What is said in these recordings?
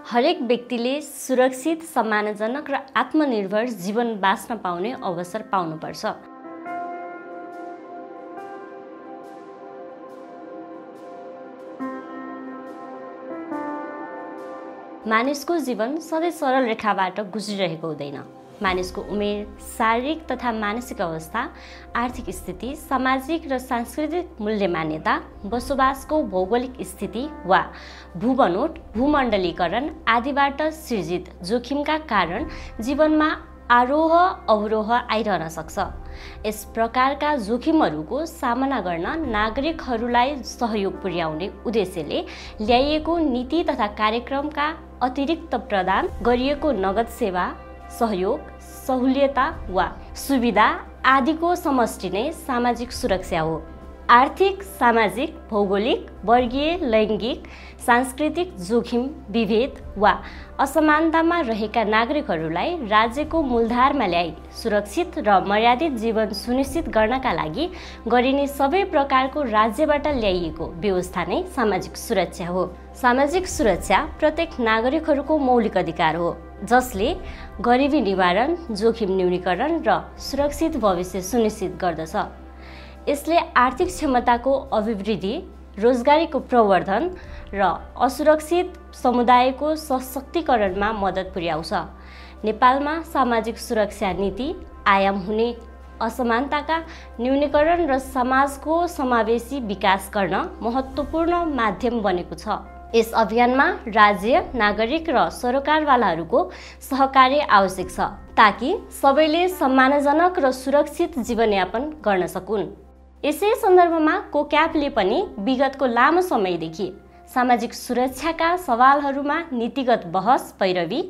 हरेक व्यक्तिले सुरक्षित, सम्मानजनक र आत्मनिर्भर जीवन बाँच्न पाउने अवसर पाउनुपर्छ। मानिसको जीवन सधैँ सरल रेखाबाट गुज्रिरहेको हुँदैन। मानिसको उमेर, शारीरिक तथा मानसिक अवस्था, आर्थिक स्थिति, सामाजिक र सांस्कृतिक मूल्य मान्यता, बसोबासको भौगोलिक स्थिति वा भूबनोट, भूमण्डलीकरण आदिबाट सृजित जोखिमका कारण जीवनमा आरोह अवरोह आइरहन सक्छ। यस प्रकारका जोखिमहरूको सामना गर्न नागरिकहरूलाई सहयोग पुर्याउने उद्देश्यले ल्याइएको नीति तथा कार्यक्रमका अतिरिक्त प्रदान गरिएको नगद सेवा, सहयोग, सहुलियता वा सुविधा आदिको समष्टि नै सामाजिक सुरक्षा हो। आर्थिक, सामाजिक, भौगोलिक, वर्गीय, लैङ्गिक, सांस्कृतिक जोखिम, विभेद वा असमानतामा रहेका नागरिकहरूलाई राज्यको मूलधारमा ल्याई सुरक्षित र मर्यादित जीवन सुनिश्चित गर्नका लागि गरिने सबै प्रकारको राज्यबाट ल्याइएको व्यवस्था नै सामाजिक सुरक्षा हो। सामाजिक सुरक्षा प्रत्येक नागरिकहरूको मौलिक अधिकार हो, जसले गरिबी निवारण, जोखिम न्यूनीकरण र सुरक्षित भविष्य सुनिश्चित गर्दछ। यसले आर्थिक क्षमताको अभिवृद्धि, रोजगारीको प्रवर्धन र असुरक्षित समुदायको सशक्तिकरणमा मद्दत पुर्याउँछ। नेपालमा सामाजिक सुरक्षा नीति आयाम हुने असमानताका न्यूनीकरण र समाजको समावेशी विकास गर्न महत्त्वपूर्ण माध्यम बनेको छ। यस अभियानमा राज्य, नागरिक र सरकारवालाहरूको सहकार्य आवश्यक छ, ताकि सबैले सम्मानजनक र सुरक्षित जीवनयापन गर्न सकुन्। यसै सन्दर्भमा कोक्यापले पनि विगतको लामो समयदेखि सामाजिक सुरक्षाका सवालहरूमा नीतिगत बहस पैरवी,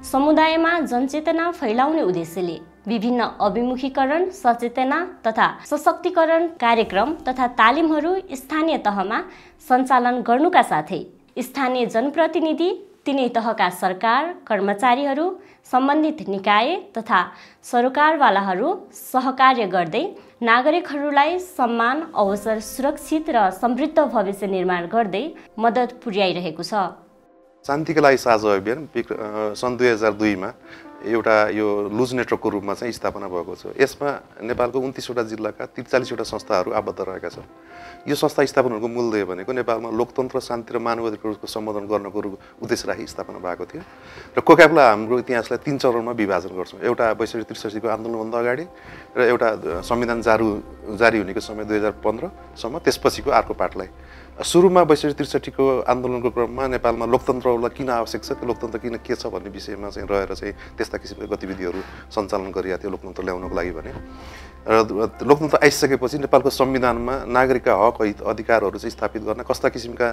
समुदायमा जनचेतना फैलाउने उद्देश्यले विभिन्न अभिमुखीकरण, सचेतना तथा सशक्तिकरण कार्यक्रम तथा तालिमहरू स्थानीय तहमा सञ्चालन गर्नुका साथै स्थानीय जनप्रतिनिधि, तिनै तहका सरकार, कर्मचारीहरू, सम्बन्धित निकाय तथा सरकारवालाहरू सहकार्य गर्दै नागरिकहरूलाई सम्मान, अवसर, सुरक्षित र समृद्ध भविष्य निर्माण गर्दै मद्दत पुर्याइरहेको छ। शान्तिका लागि साझा अभियान सन् 2002 मा एउटा यो लुज नेटवर्कको रूपमा चाहिँ स्थापना भएको छ। यसमा नेपालको 29वटा जिल्लाका 43वटा संस्थाहरू आबद्ध रहेका छन्। यो संस्था स्थापना हुनुको मूलध्येय भनेको नेपालमा लोकतन्त्र, शान्ति र मानवाधिकारको सम्बोधन गर्नको उद्देश्य राखी स्थापना भएको थियो। र कोक्यापलाई हाम्रो इतिहासलाई 3 चरणमा विभाजन गर्छौँ। एउटा 62-63 को आन्दोलनभन्दा अगाडि, र एउटा संविधान जारी हुनेको समय 2015 सम्म, त्यसपछिको अर्को पार्टलाई। सुरुमा 62-63 को आन्दोलनको क्रममा नेपालमा लोकतन्त्रलाई किन आवश्यक छ, लोकतन्त्र किन के छ भन्ने विषयमा चाहिँ रहेर चाहिँ त्यस्ता किसिमका गतिविधिहरू सञ्चालन गरिएको थियो लोकतन्त्र ल्याउनको लागि भने। र लोकतन्त्र आइसकेपछि नेपालको संविधानमा नागरिकका हक अधिकारहरू चाहिँ स्थापित गर्न कस्ता किसिमका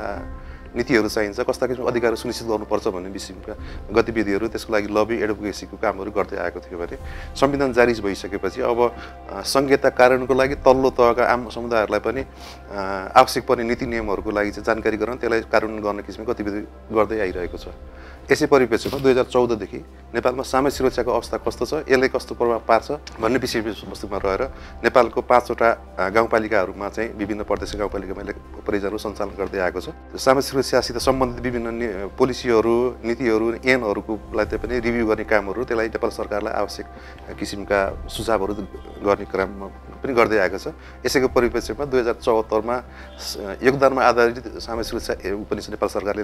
नीतिहरू चाहिन्छ, कस्ता किसिमको अधिकार सुनिश्चित गर्नुपर्छ भन्ने किसिमका गतिविधिहरू, त्यसको लागि लबी एडभोकेसीको कामहरू गर्दै आएको थियो भने संविधान जारी भइसकेपछि अब संहिता कार्यान्वयनको लागि तल्लो तहका आम समुदायहरूलाई पनि आवश्यक पर्ने नीति नियमहरूको लागि चाहिँ जानकारी गराउन, त्यसलाई कार्यान्वयन गर्ने किसिमको गतिविधि गर्दै आइरहेको छ। यसै परिप्रेक्ष्यमा 2014 देखि नेपालमा सामाजिक सुरक्षाको अवस्था कस्तो छ, यसले कस्तो प्रभाव पार्छ भन्ने विषयवस्तुमा रहेर नेपालको 5वटा गाउँपालिकाहरूमा चाहिँ विभिन्न प्रदेश गाउँपालिकामा परियोजनाहरू सञ्चालन गर्दै आएको छ। सामाजिक सुरक्षासित सम्बन्धित विभिन्न पोलिसीहरू, नीतिहरू, ऐनहरूलाई पनि रिभ्यू गर्ने कामहरू, त्यसलाई नेपाल सरकारलाई आवश्यक किसिमका सुझावहरू गर्ने क्रममा पनि गर्दै आएको छ। यसैको परिप्रेक्ष्यमा 2074 मा योगदानमा आधारित सामाजिक सुरक्षा उपनिषद नेपाल सरकारले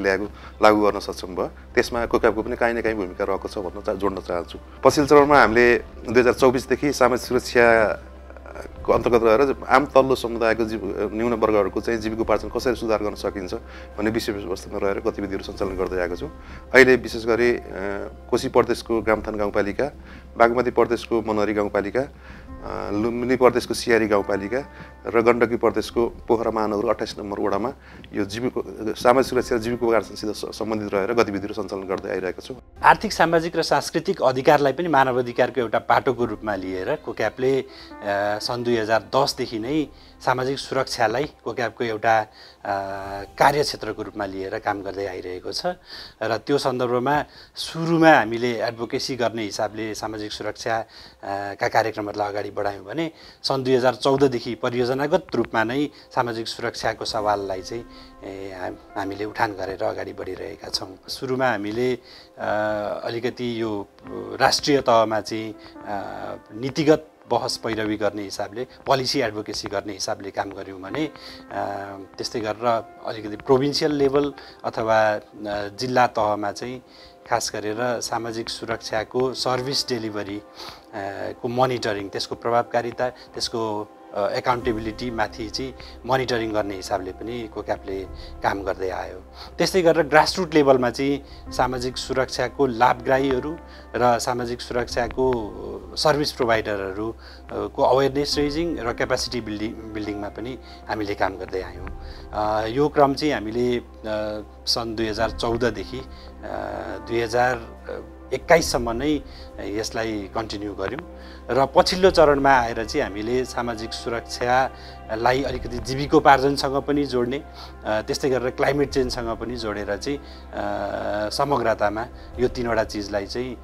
लागू गर्न सक्षम भयो। त्यसमा कोक्यापको पनि काहीँ न काहीँ भूमिका रहेको छ भन्न जोड्न चाहन्छु। पछिल्लो चरणमा हामीले 2024 देखि सामाजिक सुरक्षाको अन्तर्गत रहेर आम तल्लो समुदायको न्यून वर्गहरूको चाहिँ जीविकोपार्जन कसरी सुधार गर्न सकिन्छ भन्ने विषयवस्तुमा रहेर गतिविधिहरू सञ्चालन गर्दै आएको छु। अहिले विशेष गरी कोशी प्रदेशको ग्रामथान गाउँपालिका, बागमती प्रदेशको मनहरी गाउँपालिका, लुम्बिनी प्रदेशको सियारी गाउँपालिका र गण्डकी प्रदेशको पोखरा महानगर 28 नम्बर वडामा यो सामाजिक सुरक्षा र जीविकोपार्जनसित सम्बन्धित रहेर गतिविधिहरू सञ्चालन गर्दै आइरहेको छु। आर्थिक, सामाजिक र सांस्कृतिक अधिकारलाई पनि मानवाधिकारको एउटा पाटोको रूपमा लिएर कोक्यापले सन् 2010 देखि नै सामाजिक सुरक्षालाई कोक्यापको एउटा कार्यक्षेत्रको रूपमा लिएर काम गर्दै आइरहेको छ। र त्यो सन्दर्भमा सुरुमा हामीले एडभोकेसी गर्ने हिसाबले सामाजिक सामाजिक सुरक्षाका कार्यक्रमहरूलाई अगाडि बढायौँ भने सन् 2014 देखि परियोजनागत रूपमा नै सामाजिक सुरक्षाको सवाललाई चाहिँ हामीले उठान गरेर अगाडि बढिरहेका छौँ। सुरुमा हामीले अलिकति यो राष्ट्रिय तहमा चाहिँ नीतिगत बहस पैरवी गर्ने हिसाबले पोलिसी एडभोकेसी गर्ने हिसाबले काम गऱ्यौँ भने त्यस्तै गरेर अलिकति प्रोभिन्सियल लेभल अथवा जिल्ला तहमा चाहिँ खास गरेर सामाजिक सुरक्षाको सर्भिस डेलिभरी को मोनिटरिङ, त्यसको प्रभावकारिता, त्यसको एकाउन्टेबिलिटी माथि चाहिँ मोनिटरिङ गर्ने हिसाबले पनि कोक्यापले काम गर्दै आयो। त्यस्तै गरेर ग्रासरुट लेभलमा चाहिँ सामाजिक सुरक्षाको लाभग्राहीहरू र सामाजिक सुरक्षाको सर्भिस प्रोभाइडरहरूको अवेरनेस रेजिङ र क्यापासिटी बिल्डिङमा पनि हामीले काम गर्दै आयौँ। यो क्रम चाहिँ हामीले सन् 2014 देखि 2021 सम्म नै यसलाई कन्टिन्यू गऱ्यौँ र पछिल्लो चरणमा आएर चाहिँ हामीले सामाजिक सुरक्षालाई अलिकति जीविकोपार्जनसँग पनि जोड्ने, त्यस्तै गरेर क्लाइमेट चेन्जसँग पनि जोडेर चाहिँ समग्रतामा यो तीनवटा चिजलाई चाहिँ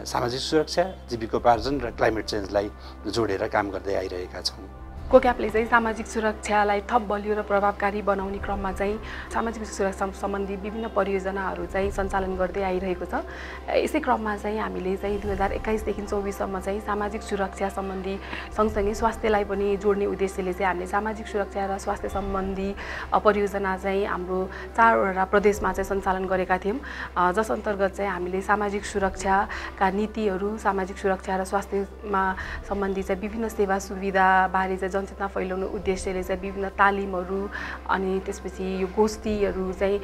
सामाजिक सुरक्षा, जीविकोपार्जन र क्लाइमेट चेन्जलाई जोडेर काम गर्दै आइरहेका छौँ। कोक्यापले चाहिँ सामाजिक सुरक्षालाई थप बलियो र प्रभावकारी बनाउने क्रममा चाहिँ सामाजिक सुरक्षा सम्बन्धी विभिन्न परियोजनाहरू चाहिँ सञ्चालन गर्दै आइरहेको छ। यसै क्रममा चाहिँ हामीले चाहिँ 2021 देखि 24 सम्म चाहिँ सामाजिक सुरक्षा सम्बन्धी सँगसँगै स्वास्थ्यलाई पनि जोड्ने उद्देश्यले चाहिँ हामीले सामाजिक सुरक्षा र स्वास्थ्य सम्बन्धी परियोजना चाहिँ हाम्रो 4वटा प्रदेशमा चाहिँ सञ्चालन गरेका थियौँ, जस अन्तर्गत चाहिँ हामीले सामाजिक सुरक्षाका नीतिहरू, सामाजिक सुरक्षा र स्वास्थ्यमा सम्बन्धी चाहिँ विभिन्न सेवा सुविधाबारे चाहिँ जनचेतना फैलाउनु उद्देश्यले चाहिँ विभिन्न तालिमहरू अनि त्यसपछि यो गोष्ठीहरू चाहिँ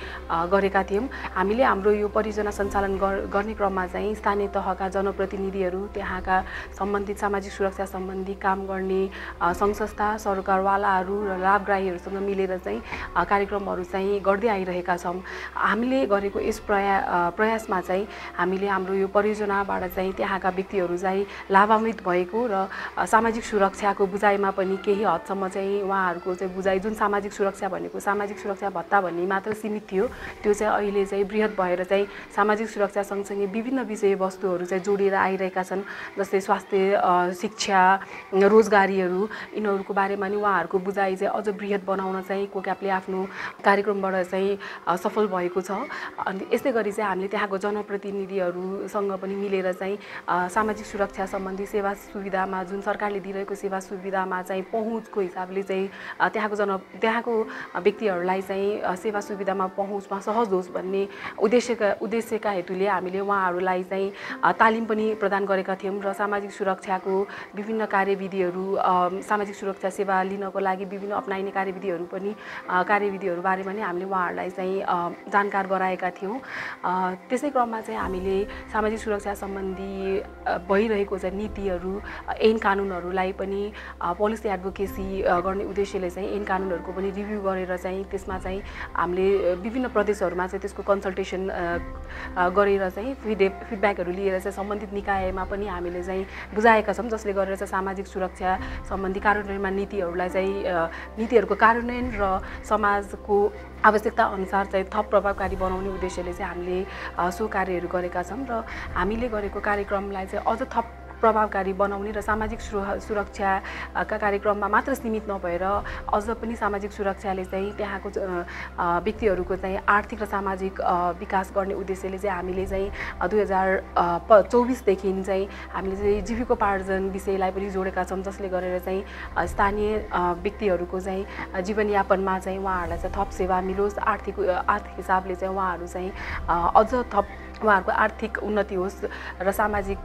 गरेका थियौँ। हामीले हाम्रो यो परियोजना सञ्चालन गर्ने क्रममा चाहिँ स्थानीय तहका जनप्रतिनिधिहरू, त्यहाँका सम्बन्धित सामाजिक सुरक्षा सम्बन्धी काम गर्ने सङ्घ संस्था, सरकारवालाहरू र लाभग्राहीहरूसँग मिलेर चाहिँ कार्यक्रमहरू चाहिँ गर्दै आइरहेका छौँ। हामीले गरेको यस प्रयासमा चाहिँ हामीले हाम्रो यो परियोजनाबाट चाहिँ त्यहाँका व्यक्तिहरू चाहिँ लाभान्वित भएको र सामाजिक सुरक्षाको बुझाइमा पनि केही हदसम्म चाहिँ उहाँहरूको चाहिँ बुझाइ, जुन सामाजिक सुरक्षा भनेको सामाजिक सुरक्षा भत्ता भन्ने मात्र सीमित थियो, त्यो चाहिँ अहिले चाहिँ बृहत भएर चाहिँ सामाजिक सुरक्षा सँगसँगै विभिन्न विषयवस्तुहरू चाहिँ जोडिएर आइरहेका छन्, जस्तै स्वास्थ्य, शिक्षा, रोजगारीहरू, यिनीहरूको बारेमा नि उहाँहरूको बुझाइ चाहिँ अझ बृहत बनाउन चाहिँ कोक्यापले आफ्नो कार्यक्रमबाट चाहिँ सफल भएको छ। अनि यस्तै गरी चाहिँ हामीले त्यहाँको जनप्रतिनिधिहरूसँग पनि मिलेर चाहिँ सामाजिक सुरक्षा सम्बन्धी सेवा सुविधामा, जुन सरकारले दिइरहेको सेवा सुविधामा चाहिँ पहुँचको हिसाबले चाहिँ त्यहाँको व्यक्तिहरूलाई चाहिँ सेवा सुविधामा पहुँचमा सहज होस् भन्ने उद्देश्यका हेतुले हामीले उहाँहरूलाई चाहिँ तालिम पनि प्रदान गरेका थियौँ र सामाजिक सुरक्षाको विभिन्न कार्यविधिहरू, सामाजिक सुरक्षा सेवा लिनको लागि विभिन्न अपनाइने कार्यविधिहरू बारेमा नि हामीले उहाँहरूलाई चाहिँ जानकार गराएका थियौँ। त्यसै क्रममा चाहिँ हामीले सामाजिक सुरक्षा सम्बन्धी भइरहेको चाहिँ नीतिहरू, ऐन कानुनहरूलाई पनि पोलिसी एडभोकेसी गर्ने उद्देश्यले चाहिँ ऐन कानुनहरूको पनि रिभ्यू गरेर चाहिँ त्यसमा चाहिँ हामीले विभिन्न प्रदेशहरूमा चाहिँ त्यसको कन्सल्टेसन गरेर चाहिँ फिडब्याकहरू लिएर चाहिँ सम्बन्धित निकायमा पनि हामीले चाहिँ बुझाएका छौँ, जसले गरेर चाहिँ सामाजिक सुरक्षा सम्बन्धी कार्यान्वयनमा नीतिहरूको कार्यान्वयन र समाजको आवश्यकता अनुसार चाहिँ थप प्रभावकारी बनाउने उद्देश्यले चाहिँ हामीले सो कार्यहरू गरेका छौँ र हामीले गरेको कार्यक्रमलाई चाहिँ अझ थप प्रभावकारी बनाउने र सामाजिक सुरक्षाका कार्यक्रममा मात्र सीमित नभएर अझ पनि सामाजिक सुरक्षाले चाहिँ त्यहाँको व्यक्तिहरूको चाहिँ आर्थिक र सामाजिक विकास गर्ने उद्देश्यले चाहिँ हामीले चाहिँ 2024 देखि चाहिँ हामीले चाहिँ जीविकोपार्जन विषयलाई पनि जोडेका छौँ, जसले गरेर चाहिँ स्थानीय व्यक्तिहरूको चाहिँ जीवनयापनमा चाहिँ उहाँहरूलाई चाहिँ थप सेवा मिलोस्, आर्थिक हिसाबले चाहिँ उहाँहरू चाहिँ अझ थप उहाँहरूको आर्थिक उन्नति होस् र सामाजिक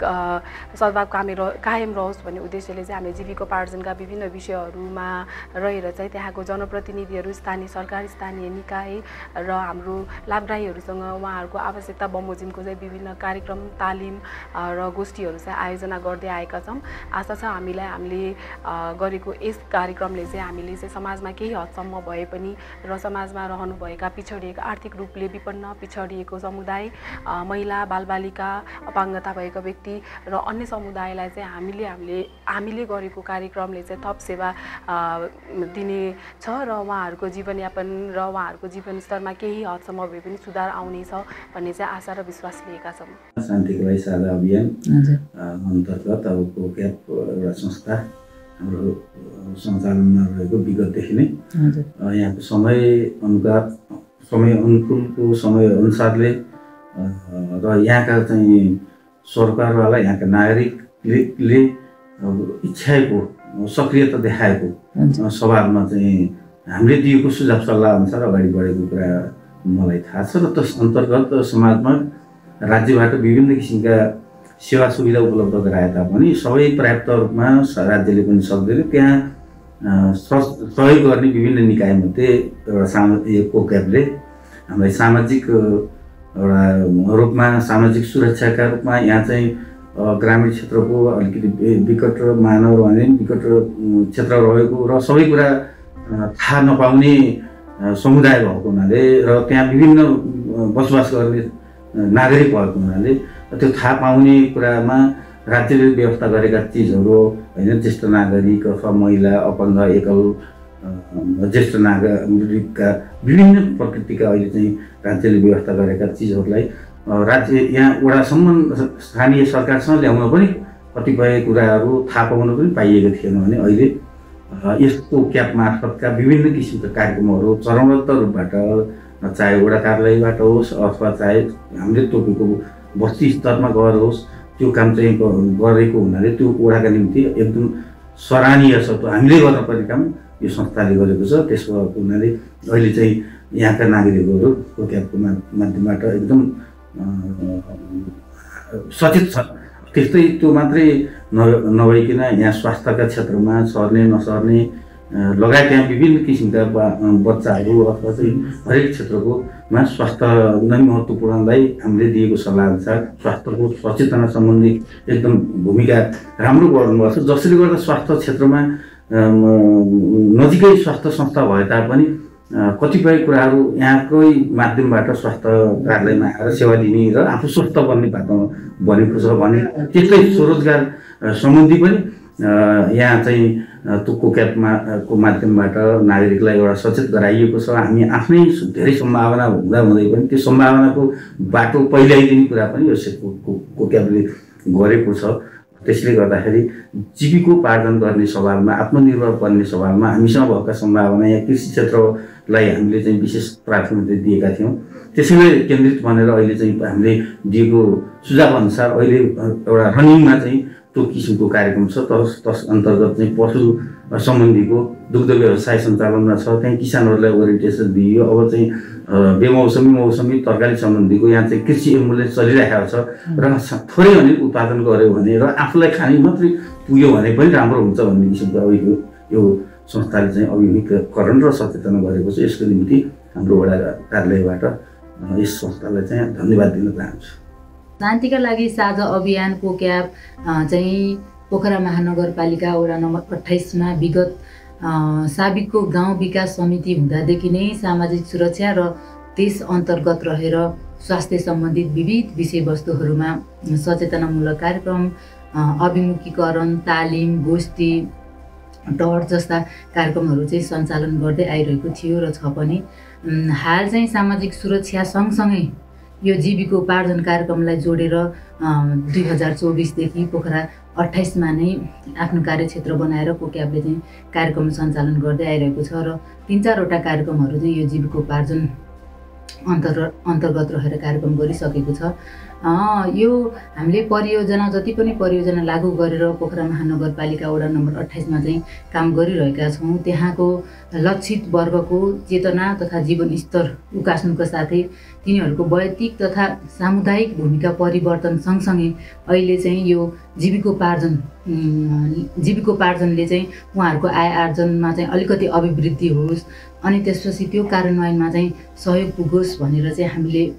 सद्भाव कायम रहोस् भन्ने उद्देश्यले चाहिँ हामीले जीविकोपार्जनका विभिन्न विषयहरूमा रहेर चाहिँ त्यहाँको जनप्रतिनिधिहरू, स्थानीय सरकार, स्थानीय निकाय र हाम्रो लाभग्राहीहरूसँग उहाँहरूको आवश्यकता बमोजिमको चाहिँ विभिन्न कार्यक्रम, तालिम र गोष्ठीहरू चाहिँ आयोजना गर्दै आएका छौँ। आशा छ हामीले गरेको यस कार्यक्रमले चाहिँ हामीले चाहिँ समाजमा केही हदसम्म भए पनि र समाजमा रहनुभएका पिछडिएका, आर्थिक रूपले विपन्न पिछडिएको समुदाय महिला बालबालिका अपाङ्गता भएका व्यक्ति र अन्य समुदायलाई चाहिँ हामीले गरेको कार्यक्रमले चाहिँ थप सेवा दिने छ र उहाँहरूको जीवनयापन र उहाँहरूको जीवनस्तरमा केही हदसम्म भए पनि सुधार आउनेछ भन्ने चाहिँ आशा र विश्वास लिएका छौँ। शान्तिको लागि साझा अभियान अन्तर्गत अब कोक्याप एउटा संस्था हाम्रो सञ्चालनमा रहेको विगतदेखि नै यहाँको समय अनुकूलको समय अनुसारले र यहाँका चाहिँ सरकारवाला यहाँका नागरिकले इच्छाको सक्रियता देखाएको सवालमा चाहिँ हामीले दिएको सुझाव सल्लाह अनुसार अगाडि बढेको कुरा मलाई थाहा छ र त्यस अन्तर्गत समाजमा राज्यबाट विभिन्न किसिमका सेवा सुविधा उपलब्ध गराए तापनि सबै पर्याप्त रूपमा राज्यले पनि सक्दैन। त्यहाँ सहयोग गर्ने विभिन्न निकायमध्ये एउटा कोक्यापले हामीलाई सामाजिक एउटा रूपमा सामाजिक सुरक्षाका रूपमा यहाँ चाहिँ ग्रामीण क्षेत्रको अलिकति विकट मानव भने विकट क्षेत्र रहेको र सबै कुरा थाहा नपाउने समुदाय भएको हुनाले र त्यहाँ विभिन्न बसोबास गर्ने नागरिक भएको हुनाले त्यो थाहा पाउने कुरामा राज्यले व्यवस्था गरेका चिजहरू होइन ज्येष्ठ नागरिक अथवा महिला अपाङ्ग एकल ज्येष्ठ नागरिकका विभिन्न प्रकृतिका अहिले चाहिँ राज्यले व्यवस्था गरेका चिजहरूलाई राज्य यहाँ वडासम्म स्थानीय सरकारसँग ल्याउन पनि कतिपय कुराहरू थाहा पाउन पनि पाइएको थिएन भने अहिले यसको क्याप मार्फतका विभिन्न किसिमका कार्यक्रमहरू चरणबद्ध रूपबाट चाहे वडा कार्यालयबाट होस् अथवा चाहे हामीले तोकेको बस्ती स्तरमा गएर होस् त्यो काम चाहिँ गरेको हुनाले त्यो वडाका निम्ति एकदम सराहनीय छ। त्यो हामीले गर्नुपर्ने काम यो संस्थाले गरेको छ। त्यसको हुनाले अहिले चाहिँ यहाँका नागरिकहरू कोक्यापको माध्यमबाट एकदम सचेत छ। त्यस्तै त्यो मात्रै नभइकन यहाँ स्वास्थ्यका क्षेत्रमा सर्ने नसर्ने लगायत यहाँ विभिन्न किसिमका बच्चाहरू अथवा चाहिँ हरेक क्षेत्रकोमा स्वास्थ्य नै महत्त्वपूर्णलाई हामीले दिएको सल्लाहअनुसार स्वास्थ्यको सचेतना सम्बन्धी एकदम भूमिका राम्रो गर्नुभएको छ। जसले गर्दा स्वास्थ्य क्षेत्रमा नजिकै स्वास्थ्य संस्था भए तापनि कतिपय कुराहरू यहाँकै माध्यमबाट स्वास्थ्य कार्यालयमा आएर सेवा दिने र आफू स्वस्थ बन्ने बाटोमा बनेको छ भने त्यस्तै स्वरोजगार सम्बन्धी पनि यहाँ चाहिँ त्यो कोक्यापमा को माध्यमबाट नागरिकलाई एउटा सचेत गराइएको छ। हामी आफ्नै धेरै सम्भावना हुँदै पनि त्यो सम्भावनाको बाटो पहिल्याइदिने कुरा पनि यो कोक्यापले गरेको छ। त्यसले गर्दाखेरि जीविकोपार्जन गर्ने सवालमा आत्मनिर्भर बन्ने सवालमा हामीसँग भएका सम्भावना यहाँ कृषि क्षेत्रलाई हामीले चाहिँ विशेष प्राथमिकता दिएका थियौँ। त्यसैले केन्द्रित भनेर अहिले चाहिँ हामीले दिएको सुझाव अनुसार अहिले एउटा रनिङमा चाहिँ त्यो किसिमको कार्यक्रम छ। तस अन्तर्गत चाहिँ पशु सम्बन्धीको दुग्ध व्यवसाय सञ्चालनमा छ। त्यहाँ किसानहरूलाई ओरिएन्टेसन दिइयो। अब चाहिँ मौसमी तरकारी सम्बन्धीको यहाँ चाहिँ कृषि एम्बुलेन्स चलिरहेको छ र थोरै भने उत्पादन गऱ्यो भने र आफूलाई खाने मात्रै पुग्यो भने पनि राम्रो हुन्छ भन्ने किसिमको अब यो संस्थाले चाहिँ अभिमुखीकरण र सचेतना गरेको छ। यसको निम्ति हाम्रो वडा कार्यालयबाट यस संस्थालाई चाहिँ धन्यवाद दिन चाहन्छु। शान्तिका लागि साझा अभियान कोक्याप चाहिँ पोखरा महानगरपालिका वडा नम्बर 28मा विगत साबिकको गाउँ विकास समिति हुँदादेखि नै सामाजिक सुरक्षा र त्यस अन्तर्गत रहेर स्वास्थ्य सम्बन्धित विविध विषयवस्तुहरूमा सचेतनामूलक कार्यक्रम अभिमुखीकरण तालिम गोष्ठी टहर जस्ता कार्यक्रमहरू चाहिँ सञ्चालन गर्दै आइरहेको थियो र छ पनि। हाल चाहिँ सामाजिक सुरक्षा सँगसँगै यो जीविकोपार्जन कार्यक्रमलाई जोडेर 2024देखि पोखरा 28मा नै आफ्नो कार्यक्षेत्र बनाएर कोक्यापले चाहिँ कार्यक्रम सञ्चालन गर्दै आइरहेको छ र 3-4वटा कार्यक्रमहरू चाहिँ यो जीविकोपार्जन अन्तर्गत रहेर कार्यक्रम गरिसकेको छ। यो हामीले परियोजना जति पनि परियोजना लागू गरेर पोखरा महानगरपालिका वडा नम्बर 28मा चाहिँ काम गरिरहेका छौँ। त्यहाँको लक्षित वर्गको चेतना तथा जीवनस्तर उकास्नुका साथै तिनीहरूको वैयक्तिक तथा सामुदायिक भूमिका परिवर्तन सँगसँगै अहिले चाहिँ यो जीविकोपार्जनले चाहिँ उहाँहरूको आय आर्जनमा चाहिँ अलिकति अभिवृद्धि होस् अनि त्यसपछि त्यो कार्यान्वयनमा चाहिँ सहयोग पुगोस् भनेर चाहिँ हामीले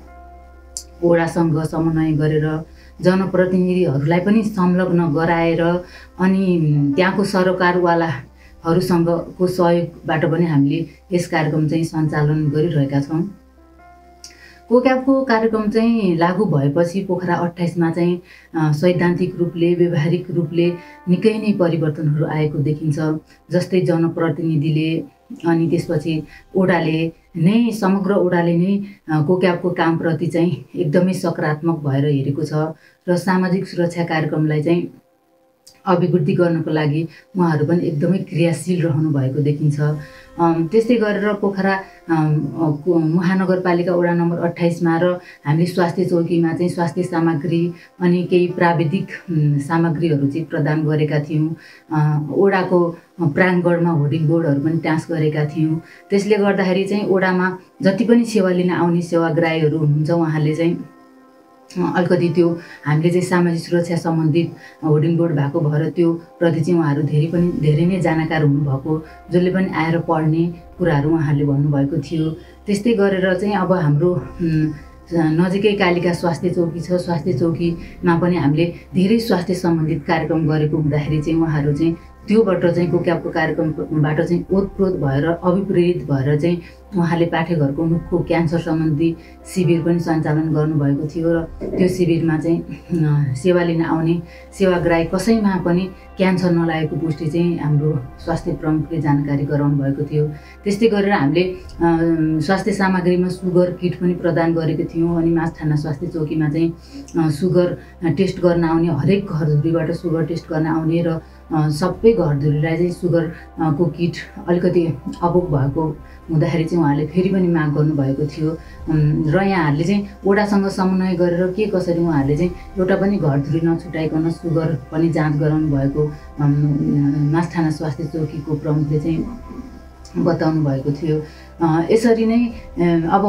वडासँग समन्वय गरेर जनप्रतिनिधिहरूलाई पनि संलग्न गराएर अनि त्यहाँको सरकारवालाहरूसँगको सहयोगबाट पनि हामीले यस कार्यक्रम चाहिँ सञ्चालन गरिरहेका छौँ। कोक्याबको कार्यक्रम चाहिँ लागू भएपछि पोखरा 28मा चाहिँ सैद्धान्तिक रूपले व्यवहारिक रूपले निकै नै परिवर्तनहरू आएको देखिन्छ। जस्तै जनप्रतिनिधिले अनि त्यसपछि ओडाले नै समग्र ओडाले नै कोक्याबको कामप्रति चाहिँ एकदमै सकारात्मक भएर हेरेको छ र सामाजिक सुरक्षा कार्यक्रमलाई चाहिँ अभिवृद्धि गर्नको लागि उहाँहरू पनि एकदमै क्रियाशील रहनु भएको देखिन्छ। त्यस्तै गरेर पोखरा महानगरपालिका वडा नम्बर 28मा र हामीले स्वास्थ्य चौकीमा चाहिँ स्वास्थ्य सामग्री अनि केही प्राविधिक सामग्रीहरू चाहिँ प्रदान गरेका थियौँ। ओडाको प्राङ्गणमा होर्डिङ बोर्डहरू पनि टाँस गरेका थियौँ। त्यसले गर्दाखेरि चाहिँ ओडामा जति पनि सेवा लिन आउने सेवाग्राहीहरू हुनुहुन्छ उहाँले चाहिँ अलिकति त्यो हामीले चाहिँ सामाजिक सुरक्षा सम्बन्धित होर्डिङ बोर्ड भएको भएर त्यो प्रति चाहिँ उहाँहरू धेरै नै जानकार हुनुभएको, जसले पनि आएर पढ्ने कुराहरू उहाँहरूले भन्नुभएको थियो। त्यस्तै गरेर चाहिँ अब हाम्रो नजिकै कालिका स्वास्थ्य चौकी छ। स्वास्थ्य चौकीमा पनि हामीले धेरै स्वास्थ्य सम्बन्धित कार्यक्रम गरेको हुँदाखेरि चाहिँ उहाँहरू चाहिँ त्योबाट चाहिँ कोक्याबको कार्यक्रमबाट चाहिँ ओतप्रोत भएर अभिप्रेरित भएर चाहिँ उहाँले पाठेघरको मुखको क्यान्सर सम्बन्धी शिविर पनि सञ्चालन गर्नुभएको थियो र त्यो शिविरमा चाहिँ सेवा लिन आउने सेवाग्राही कसैमा पनि क्यान्सर नलागेको पुष्टि चाहिँ हाम्रो स्वास्थ्य प्रमुखले जानकारी गराउनु भएको थियो। त्यस्तै गरेर हामीले स्वास्थ्य सामग्रीमा सुगर किट पनि प्रदान गरेको थियौँ। अनि माछाना स्वास्थ्य चौकीमा चाहिँ सुगर टेस्ट गर्न आउने हरेक घरधुरीबाट सुगर टेस्ट गर्न आउने र सबै घरधुरीलाई चाहिँ सुगरको किट अलिकति अपुग भएको हुँदाखेरि चाहिँ उहाँले फेरि पनि माग गर्नुभएको थियो र यहाँहरूले चाहिँ ओडासँग समन्वय गरेर के कसरी उहाँहरूले चाहिँ एउटा पनि घरधुरी नछुटाइकन सुगर पनि जाँच गराउनु भएको माछाना स्वास्थ्य चौकीको प्रमुखले चाहिँ बताउनु भएको थियो। यसरी नै अब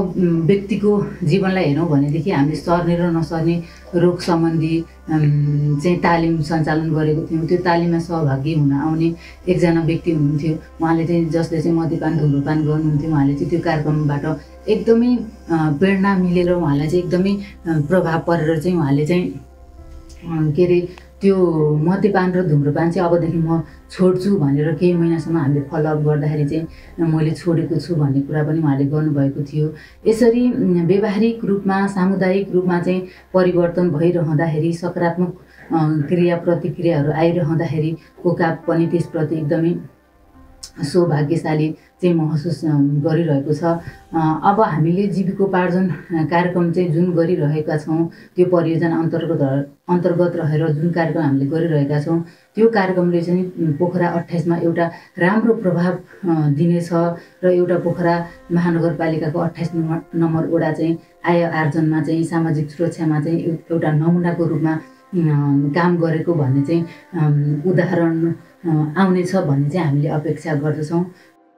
व्यक्तिको जीवनलाई हेरौँ भनेदेखि हामीले सर्ने र नसर्ने रोग सम्बन्धी चाहिँ तालिम सञ्चालन गरेको थियौँ। त्यो तालिममा सहभागी हुन आउने एकजना व्यक्ति हुनुहुन्थ्यो, उहाँले चाहिँ जसले चाहिँ मद्यपान धुम्रपान गर्नुहुन्थ्यो, उहाँले चाहिँ त्यो कार्यक्रमबाट एकदमै प्रेरणा मिलेर उहाँलाई चाहिँ एकदमै प्रभाव परेर चाहिँ उहाँले चाहिँ के अरे त्यो मद्यपान र धुम्रपान चाहिँ अबदेखि म छोड्छु भनेर केही महिनासम्म हामीले फलोअप गर्दाखेरि चाहिँ मैले छोडेको छु भन्ने कुरा पनि उहाँले गर्नुभएको थियो। यसरी व्यवहारिक रूपमा सामुदायिक रूपमा चाहिँ परिवर्तन भइरहँदाखेरि सकारात्मक क्रिया प्रतिक्रियाहरू आइरहँदाखेरि कोक्याब पनि त्यसप्रति एकदमै सौभाग्यशाली चाहिँ महसुस गरिरहेको छ। अब हामीले जीविकोपार्जन कार्यक्रम चाहिँ जुन गरिरहेका छौँ त्यो परियोजना अन्तर्गत रहेर जुन कार्यक्रम हामीले गरिरहेका छौँ त्यो कार्यक्रमले चाहिँ पोखरा 28मा एउटा राम्रो प्रभाव दिनेछ र एउटा पोखरा महानगरपालिकाको 28 नम्बर वडा चाहिँ आय आर्जनमा चाहिँ सामाजिक सुरक्षामा चाहिँ एउटा नमुनाको रूपमा काम गरेको भन्ने चाहिँ उदाहरण आउनेछ भन्ने चाहिँ हामीले अपेक्षा गर्दछौँ।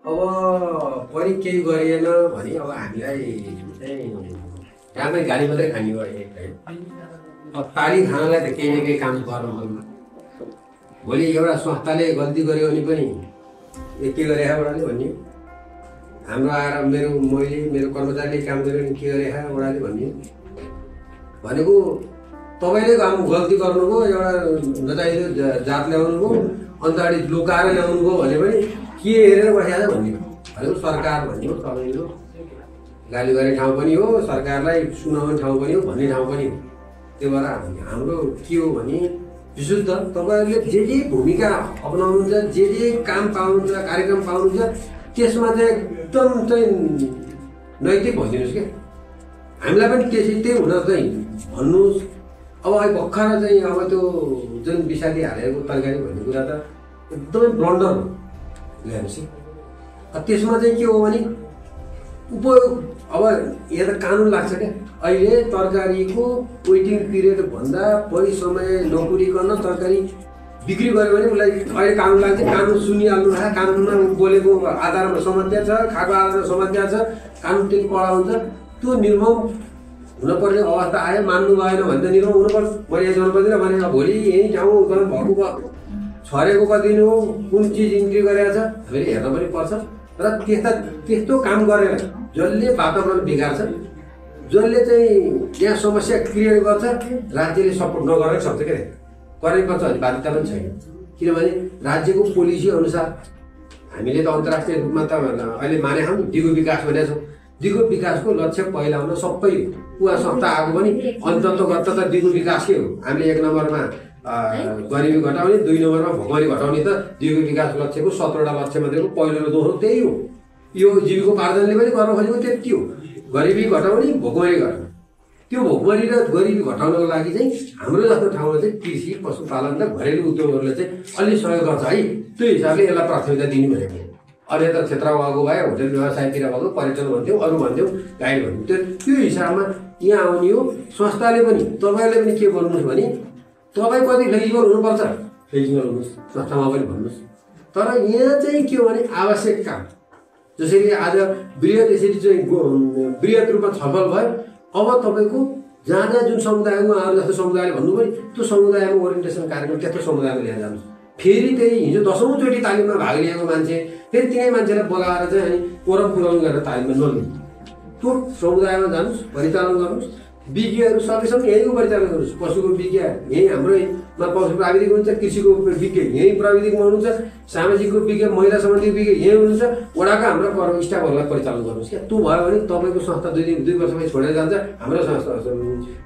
अब पनि केही गरिएन भने अब हामीलाई चाहिँ राम्रै गाली मात्रै खाने भयो। अब ताली खानलाई त केही न केही काम गर्नु। भोलि एउटा संस्थाले गल्ती गर्यो भने पनि के गरे ओडाले भन्ने, हाम्रो आएर मेरो कर्मचारीले काम गर्यो भने के गरे ओडाले भन्ने भनेको तपाईँले काम गल्ती गर्नुभयो, एउटा नचाहिँदो जात ल्याउनुभयो, अन्त अगाडि लुकाएर ल्याउनुभयो भने पनि के हेरेर बसिहाल्छ भन्ने भनेको सरकार भन्ने हो। तपाईँको गाली गर्ने ठाउँ पनि हो, सरकारलाई सुनाउने ठाउँ पनि हो, भन्ने ठाउँ पनि हो। त्यो भएर हाम्रो के हो भने विशुद्ध तपाईँहरूले जे भूमिका अपनाउनुहुन्छ, जे काम पाउनुहुन्छ, कार्यक्रम पाउनुहुन्छ त्यसमा चाहिँ एकदम चाहिँ नैतिक भइदिनुहोस् क्या। हामीलाई पनि त्यही हुन चाहिँ भन्नुहोस्। अब भर्खर चाहिँ अब त्यो जुन विषादी हालेको तरकारी भन्ने कुरा त एकदमै ब्लन्डर हो ल्याएपछि। त्यसमा चाहिँ के हो भने उपयोग अब यहाँ त कानुन लाग्छ क्या। अहिले तरकारीको वेटिङ पिरियडभन्दा बढी समय नपुरिकन तरकारी बिक्री गऱ्यो भने उसलाई अहिले कानुन लाग्छ। कानुन सुनिहाल्नु छ, कानुनमा बोलेको आधारमा समस्या छ, खाएको आधारमा समस्या छ, कानुन त्यति कडा हुन्छ। त्यो निर्मम हुनुपर्ने अवस्था आयो, मान्नु भएन भने त निर्मम हुनुपर्छ। मैले यहाँ जानु पर्दैन भने भोलि यही ठाउँ भएको छरेको कति हो, कुन चिज इन्ट्री गरेको छ हामीले हेर्न पनि पर्छ। र त्यस्तो काम गरेर जसले वातावरण बिगार्छ, जसले चाहिँ यहाँ समस्या क्रिएट गर्छ, राज्यले सपोर्ट नगर्नै सक्छ क्या। गर्नै पर्छ भन्ने बाध्यता पनि छैन। किनभने राज्यको पोलिसी अनुसार हामीले त अन्तर्राष्ट्रिय रूपमा त अहिले मानेका छौँ, दिगो विकास भनेका छौँ। द्विगुण विकासको लक्ष्य पहिलाउन सबै उहाँ संस्था आएको पनि अन्ततगत त द्विगुण विकासकै हो। हामीले 1 नम्बरमा गरिबी घटाउने, 2 नम्बरमा भोकमरी घटाउने त द्विगुण विकास लक्ष्यको 17वटा लक्ष्य मध्येको पहिलो र दोस्रो त्यही हो। यो जीविकोपार्जनले पनि गर्न खोजेको त्यति हो, गरिबी घटाउने, भोकमरी घटाउने। त्यो भोकमरी र गरिबी घटाउनको लागि चाहिँ हाम्रो जस्तो ठाउँमा चाहिँ कृषि, पशुपालन र घरेलु उद्योगहरूले चाहिँ अलि सहयोग गर्छ है। त्यो हिसाबले यसलाई प्राथमिकता दिनु भनेको। अन्यत्र क्षेत्र भएको भए होटल व्यवसायतिर भएको पर्यटन भन्थ्यौँ, अरू भन्थ्यौँ, गाइड भन्थ्यौँ। त्यो हिसाबमा यहाँ आउने हो। संस्थाले पनि तपाईँहरूले पनि के गर्नुहोस् भने तपाईँ कति फ्लेक्सिबल हुनुपर्छ, फ्लेक्सिबल हुनुहोस्, संस्थामा पनि भन्नुहोस्। तर यहाँ चाहिँ के हो भने आवश्यक काम, जसरी आज बृहत यसरी चाहिँ बृहत रूपमा छलफल भयो। अब तपाईँको जहाँ जहाँ जुन समुदायमा अरू जस्तो समुदायले भन्नुभयो त्यो समुदायमा ओरिएन्टेसन कार्यक्रम त्यस्तो समुदायमा लिएर जानुहोस्। फेरि त्यही हिजो 10औँचोटि तालिममा भाग लिएको मान्छे फेरि तिनै मान्छेलाई बोलाएर चाहिँ अनि कोरम पुराउनु गरेर तालिममा नलिनु। त्यो समुदायमा जानुहोस्, परिचालन गर्नुहोस्। विज्ञहरू सकेसम्म यहीँको परिचालन गर्नुहोस्। पशुको विज्ञ यहीँ हाम्रोमा पशु प्राविधिक हुनुहुन्छ, कृषिको विज्ञ यहीँ प्राविधिकमा हुनुहुन्छ, सामाजिकको विज्ञ, महिला सम्बन्धी विज्ञ यहीँ हुनुहुन्छ। वडाका हाम्रो कर्म स्टाफहरूलाई परिचालन गर्नुहोस्। क्या त्यो भयो भने तपाईँको संस्था 2 वर्षपछि छोडेर जान्छ। हाम्रो संस्था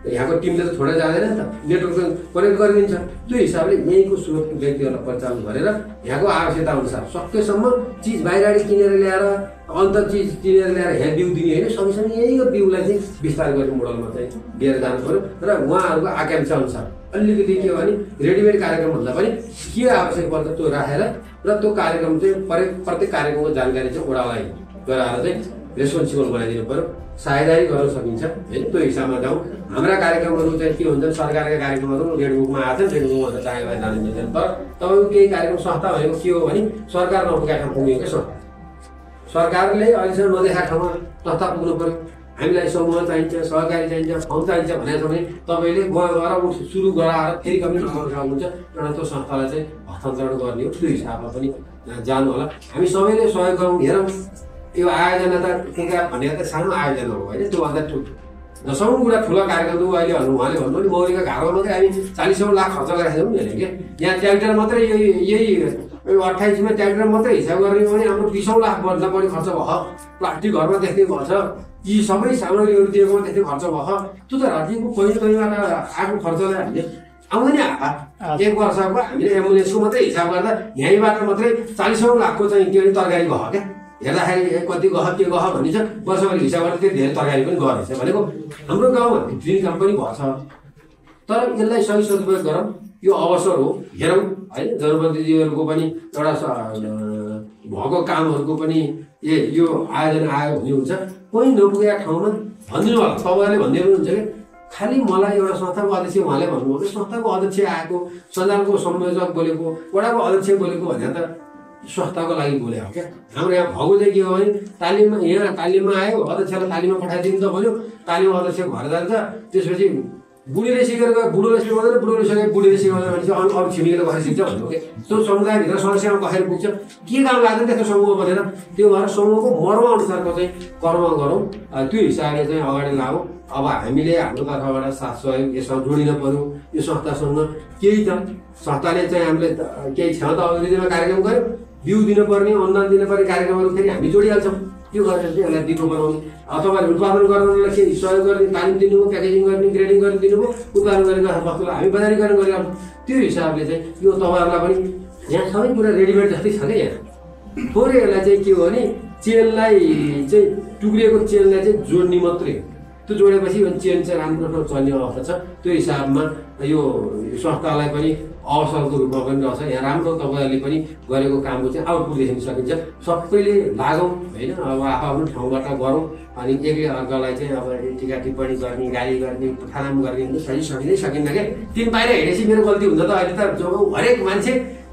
यहाँको टिमले त छोडेर जाँदैन नि त, नेटवर्क कनेक्ट गरिदिन्छ। त्यो हिसाबले यहीँको स्रोत व्यक्तिहरूलाई परिचालन गरेर यहाँको आवश्यकता अनुसार सकेसम्म चिज बाहिर किनेर ल्याएर अन्त चिज किनेर ल्याएर यहाँ बिउ दिने होइन, सँगसँगै यहीँको बिउलाई चाहिँ विस्तार गर्ने मोडलमा चाहिँ लिएर जानु पऱ्यो। र उहाँहरूको आकाङ्क्षा अनुसार अलिकति के हो भने रेडिमेड कार्यक्रम भन्दा पनि के आवश्यक पर्छ त्यो राखेर र त्यो कार्यक्रम चाहिँ प्रत्येक कार्यक्रमको जानकारी चाहिँ वडालाई गराएर चाहिँ रेस्पोन्सिबल बनाइदिनु पऱ्यो। साझेदारी गर्न सकिन्छ होइन, त्यो हिसाबमा जाउँ। हाम्रा कार्यक्रमहरू चाहिँ के हुन्छन्, सरकारका कार्यक्रमहरू रेडबुकमा आएछन्, रेडबुकमा चाहेको जानु मिल्दैन। तर तपाईँको केही कार्यक्रम संस्था भनेको के हो भने सरकार नपुगेका ठाउँ पुगेकै संस्था। सरकारले अहिलेसम्म नदेखा ठाउँमा संस्था पुग्नु पऱ्यो। हामीलाई समूह चाहिन्छ, सहकारी चाहिन्छ, ठाउँ चाहिन्छ भनेको छ भने तपाईँले गएर सुरु गराएर फेरि कम्युनिटी सक्नुहुन्छ एउटा त्यो संस्थालाई चाहिँ हस्तान्तरण गर्ने हो। त्यो हिसाबमा पनि जानु होला। हामी सबैले सहयोग गरौँ। हेरौँ यो आयोजना त भनेको त सानो आयोजना हो होइन, त्योभन्दा 10औँ कुरा ठुलो कार्यक्रम त अहिले उहाँले भन्नु नि मौरीका घरमा मात्रै हामी 40 लाख खर्च गरेका छौँ नि होइन क्या। यहाँ ट्र्याक्टर मात्रै यही 28मा ट्र्याक्टर मात्रै हिसाब गर्ने हो भने हाम्रो 20औँ लाख भन्दा बढी खर्च भयो। प्लास्टिक घरमा देख्ने गर्छ, यी सबै सामग्रीहरू दिएकोमा त्यस्तै खर्च भयो। त्यो त राज्यको कहीँबाट आएको खर्चलाई हामीले आउँदैन। 1 वर्षको हामीले एम्बुलेन्सको मात्रै हिसाब गर्दा यहीँबाट मात्रै 40औँ लाखको चाहिँ के तरकारी भयो क्या। हेर्दाखेरि कति गह के गह भनिन्छ, वर्षभरि हिसाब गर्दा त्यो धेरै तरकारी पनि गरेछ भनेको। हाम्रो गाउँमा ड्रिल काम पनि भएछ। तर यसलाई सही सदुपयोग गरौँ, यो अवसर हो। हेरौँ होइन, जनप्रतिनिधिहरूको पनि एउटा भएको कामहरूको पनि यो आयोजना आयो भने हुन्छ। कोही नपुगेका ठाउँमा भनिदिनु होला, तपाईँहरूले भनिदिनु हुन्छ कि खालि मलाई एउटा संस्थाको अध्यक्ष उहाँले भन्नुभयो कि संस्थाको अध्यक्ष आएको, सञ्चालनको संयोजक बोलेको, वडाको अध्यक्ष बोलेको भनेर त संस्थाको लागि बोले हो क्या। हाम्रो यहाँ भएको चाहिँ के हो भने तालिममा यहाँ तालिममा आयो, अध्यक्षलाई तालिममा पठाइदिनु त भन्यो, तालिम अध्यक्ष घर जान्छ। त्यसपछि बुढीले सिकेर गयो, बुढोले सिकाउँदैन, बुढोले सिकायो बुढीले सिकाउँदैन भने चाहिँ अरू छिमेकीले कसरी सिक्छ भन्नु क्या। त्यो समुदायभित्र समस्यामा कसरी पुग्छ, के काम लाग्दैन त्यस्तो समूह भनेर त्यो भएर समूहको मर्म अनुसारको चाहिँ कर्म गरौँ। त्यो हिसाबले चाहिँ अगाडि लागौँ। अब हामीले हाम्रो तर्फबाट साथ सहयोग यसमा जोडिन पर्यो। यो संस्थासँग केही त संस्थाले चाहिँ हामीले केही क्षमता अभिवृद्धिमा कार्यक्रम गर्यो, बिउ दिनुपर्ने, अनुदान दिनुपर्ने कार्यक्रमहरू फेरि हामी जोडिहाल्छौँ। त्यो गरेर चाहिँ यसलाई दिगो बनाउने। तपाईँहरूले उत्पादन गर्नलाई केही सहयोग गर्ने, तालिम दिनुभयो, प्याकेजिङ गर्ने, ग्रेडिङ गर्ने दिनुभयो, उत्पादन गरेको वस्तुलाई हामी बजारीकरण गरिरहन्छौँ। त्यो हिसाबले चाहिँ यो तपाईँहरूलाई पनि यहाँ सबै कुरा रेडिमेड जस्तै छ क्या। यहाँ थोरै यसलाई चाहिँ के हो भने चेनलाई चाहिँ टुक्रिएको चेनलाई चाहिँ जोड्ने मात्रै हो। त्यो जोडेपछि चेन चाहिँ राम्रो चल्ने अवस्था छ। त्यो हिसाबमा यो संस्थालाई पनि अवसरको रूपमा पनि रहेछ। यहाँ राम्रो तपाईँहरूले पनि गरेको कामको चाहिँ आउटपुट देख्न सकिन्छ। सबैले लागौँ होइन, अब आफ्नो ठाउँबाट गरौँ। अनि एकले अर्कालाई चाहिँ अब टिका टिप्पणी गर्ने, गाली गर्ने, खानाम गर्ने सही सकिँदै सकिन्न क्या। 3 पाइला हिँडेपछि मेरो गल्ती हुन्छ त। अहिले त जो हरेक मान्छे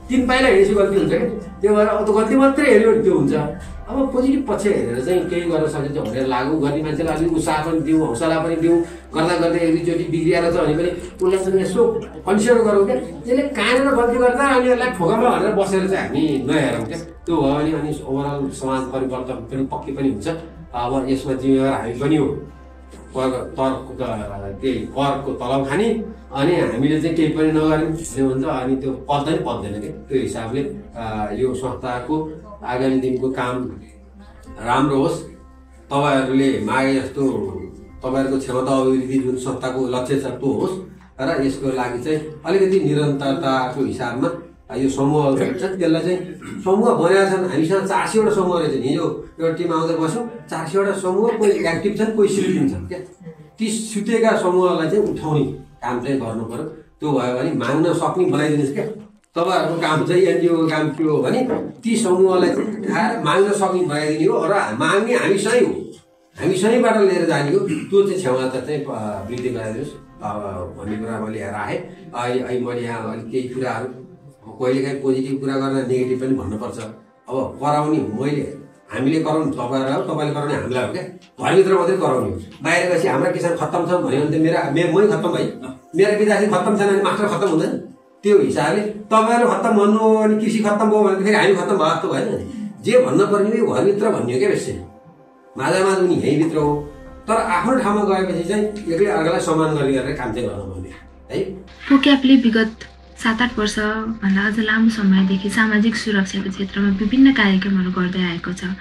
3 पाइला हिँडेपछि गल्ती हुन्छ क्या। त्यो भएर अब त गल्ती मात्रै हेऱ्यो भने त्यो हुन्छ। अब पोजिटिभ पक्ष हेरेर चाहिँ केही गर्न सकिन्छ भनेर लागु गर्ने मान्छेलाई अलिक उत्साह पनि दिउँ, हौसला पनि दिउँ। गर्दा गर्दै एकचोटि बिग्रिएर छ भने पनि उसलाई चाहिँ यसो कन्सिडर गरौँ क्या। यसले कहाँनिर गल्ती गर्दा अनि यसलाई ठोकामा भनेर बसेर चाहिँ हामी नहेरौँ क्या। त्यो भयो भने अनि ओभरअल समाज परिवर्तन पनि पक्कै पनि हुन्छ। अब यसमा जिम्मेवार हामी पनि हो। त्यही करको तलब खाने अनि हामीले चाहिँ केही पनि नगर्ने हुन्छ अनि त्यो पत्दैन क्या। त्यो हिसाबले यो संस्थाको आगामी दिनको काम राम्रो होस्। तपाईँहरूले मागे जस्तो तपाईँहरूको क्षमता अभिवृद्धि जुन संस्थाको लक्ष्य छ त्यो होस् र यसको लागि चाहिँ अलिकति निरन्तरताको हिसाबमा यो समूहहरू छ त्यसलाई चाहिँ समूह बनाएका छन्। हामीसँग 400वटा समूह रहेछ नि। हिजो एउटा टिम आउँदै बस्यौँ, 400वटा समूह, कोही एक्टिभ छन् कोही सुतिन् छन् क्या। ती सुतेका समूहलाई चाहिँ उठाउने काम चाहिँ गर्नु पर्यो। त्यो भयो भने माग्न सक्ने बनाइदिनुहोस् क्या। तपाईँहरूको काम चाहिँ एनजिओको काम के हो भने ती समूहलाई चाहिँ माग्न सक्ने बनाइदिने हो र माग्ने हामीसँगै हो, हामीसँगैबाट लिएर जाने हो। त्यो चाहिँ क्षमता चाहिँ वृद्धि गराइदिनुहोस् भन्ने कुरा मैले राखेँ। अहिले मैले यहाँ अलिक केही कुराहरू कहिलेकाहीँ पोजिटिभ कुरा गर्न नेगेटिभ पनि भन्नुपर्छ। अब कराउने हामीले कराउनु तपाईँहरूलाई हो, तपाईँले कराउने हामीलाई हो क्या। घरभित्र मात्रै कराउने हो। बाहिर गएपछि हाम्रा किसान खत्तम छन् भन्यो भने त मै खत्तम भएँ, मेरा विद्यार्थी खत्तम छैन भने मास्टर खत्तम हुँदैन। त्यो हिसाबले तपाईँहरू खत्तम भन्नु हो अनि कृषि खत्तम भयो भने फेरि हामी खत्तम भयो जस्तो भएन नि। जे भन्नु पर्ने यो घरभित्र भन्ने हो क्या। बेसी माझामाझ उनी यहीँभित्र हो, तर आफ्नो ठाउँमा गएपछि चाहिँ एक्लै अर्कालाई सम्मान गरेर काम चाहिँ गर्नुपर्ने है। पोक्यापले विगत 7-8 वर्षभन्दा अझ लामो समयदेखि सामाजिक सुरक्षाको क्षेत्रमा विभिन्न कार्यक्रमहरू गर्दै आएको छ।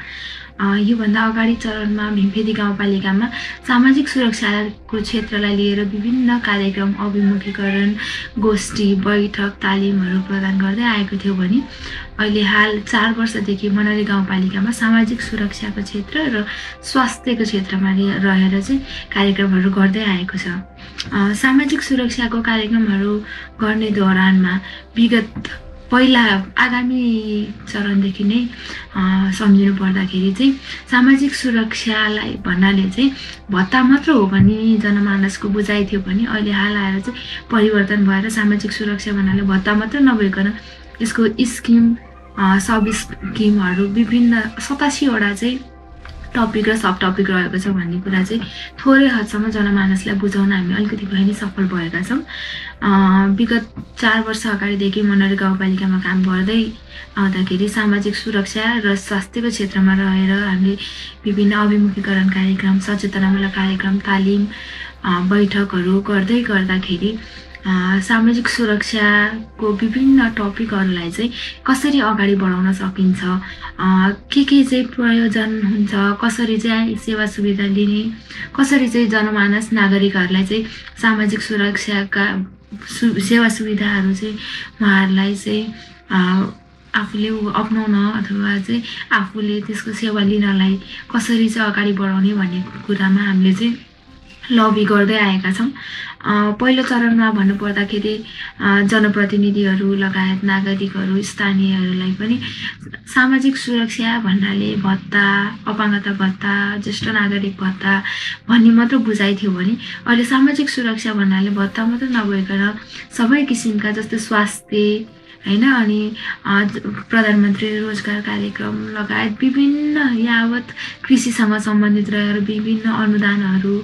योभन्दा अगाडि चरणमा भीमफेदी गाउँपालिकामा सामाजिक सुरक्षाको क्षेत्रलाई लिएर विभिन्न कार्यक्रम, अभिमुखीकरण, गोष्ठी, बैठक, तालिमहरू प्रदान गर्दै आएको थियो भने अहिले हाल 4 वर्षदेखि मनरी गाउँपालिकामा सामाजिक सुरक्षाको क्षेत्र र स्वास्थ्यको क्षेत्रमा रहेर चाहिँ कार्यक्रमहरू गर्दै आएको छ। सामाजिक सुरक्षाको कार्यक्रमहरू गर्ने दौरानमा विगत पहिला आगामी चरणदेखि नै सम्झिनु पर्दाखेरि चाहिँ सामाजिक सुरक्षालाई भन्नाले चाहिँ भत्ता मात्र हो भने जनमानसको बुझाइ थियो भने अहिले हाल आएर चाहिँ परिवर्तन भएर सामाजिक सुरक्षा भन्नाले भत्ता मात्र नभइकन यसको स्किम, सब स्किमहरू विभिन्न 87वटा चाहिँ टपिक र सब टपिक रहेको छ भन्ने कुरा चाहिँ थोरै हदसम्म जनमानसलाई बुझाउन हामी अलिकति भए नि सफल भएका छौँ। विगत 4 वर्ष अगाडिदेखि मनरी गाउँपालिकामा काम गर्दै आउँदाखेरि सामाजिक सुरक्षा र स्वास्थ्यको क्षेत्रमा रहेर हामीले विभिन्न अभिमुखीकरण कार्यक्रम, सचेतनामूलक कार्यक्रम, तालिम, बैठकहरू गर्दै गर्दाखेरि सामाजिक सुरक्षाको विभिन्न टपिकहरूलाई चाहिँ कसरी अगाडि बढाउन सकिन्छ, के चाहिँ प्रयोजन हुन्छ, कसरी चाहिँ सेवा सुविधा लिने, कसरी चाहिँ जनमानस नागरिकहरूलाई चाहिँ सामाजिक सुरक्षाका सेवा सुविधाहरू चाहिँ उहाँहरूलाई चाहिँ आफूले अपनाउन अथवा चाहिँ आफूले त्यसको सेवा लिनलाई कसरी चाहिँ अगाडि बढाउने भन्ने कुरामा हामीले चाहिँ लबी गर्दै आएका छौँ। पहिलो चरणमा भन्नुपर्दाखेरि जनप्रतिनिधिहरू लगायत नागरिकहरू, स्थानीयहरूलाई पनि सामाजिक सुरक्षा भन्नाले भत्ता, अपाङ्गता भत्ता, ज्येष्ठ नागरिक भत्ता भन्ने मात्र बुझाइ थियो भने अहिले सामाजिक सुरक्षा भन्नाले भत्ता मात्र नभइकन सबै किसिमका जस्तै स्वास्थ्य हैन, अनि प्रधानमन्त्री रोजगार कार्यक्रम लगायत विभिन्न यावत कृषिसँग सम्बन्धित रहेर विभिन्न अनुदानहरू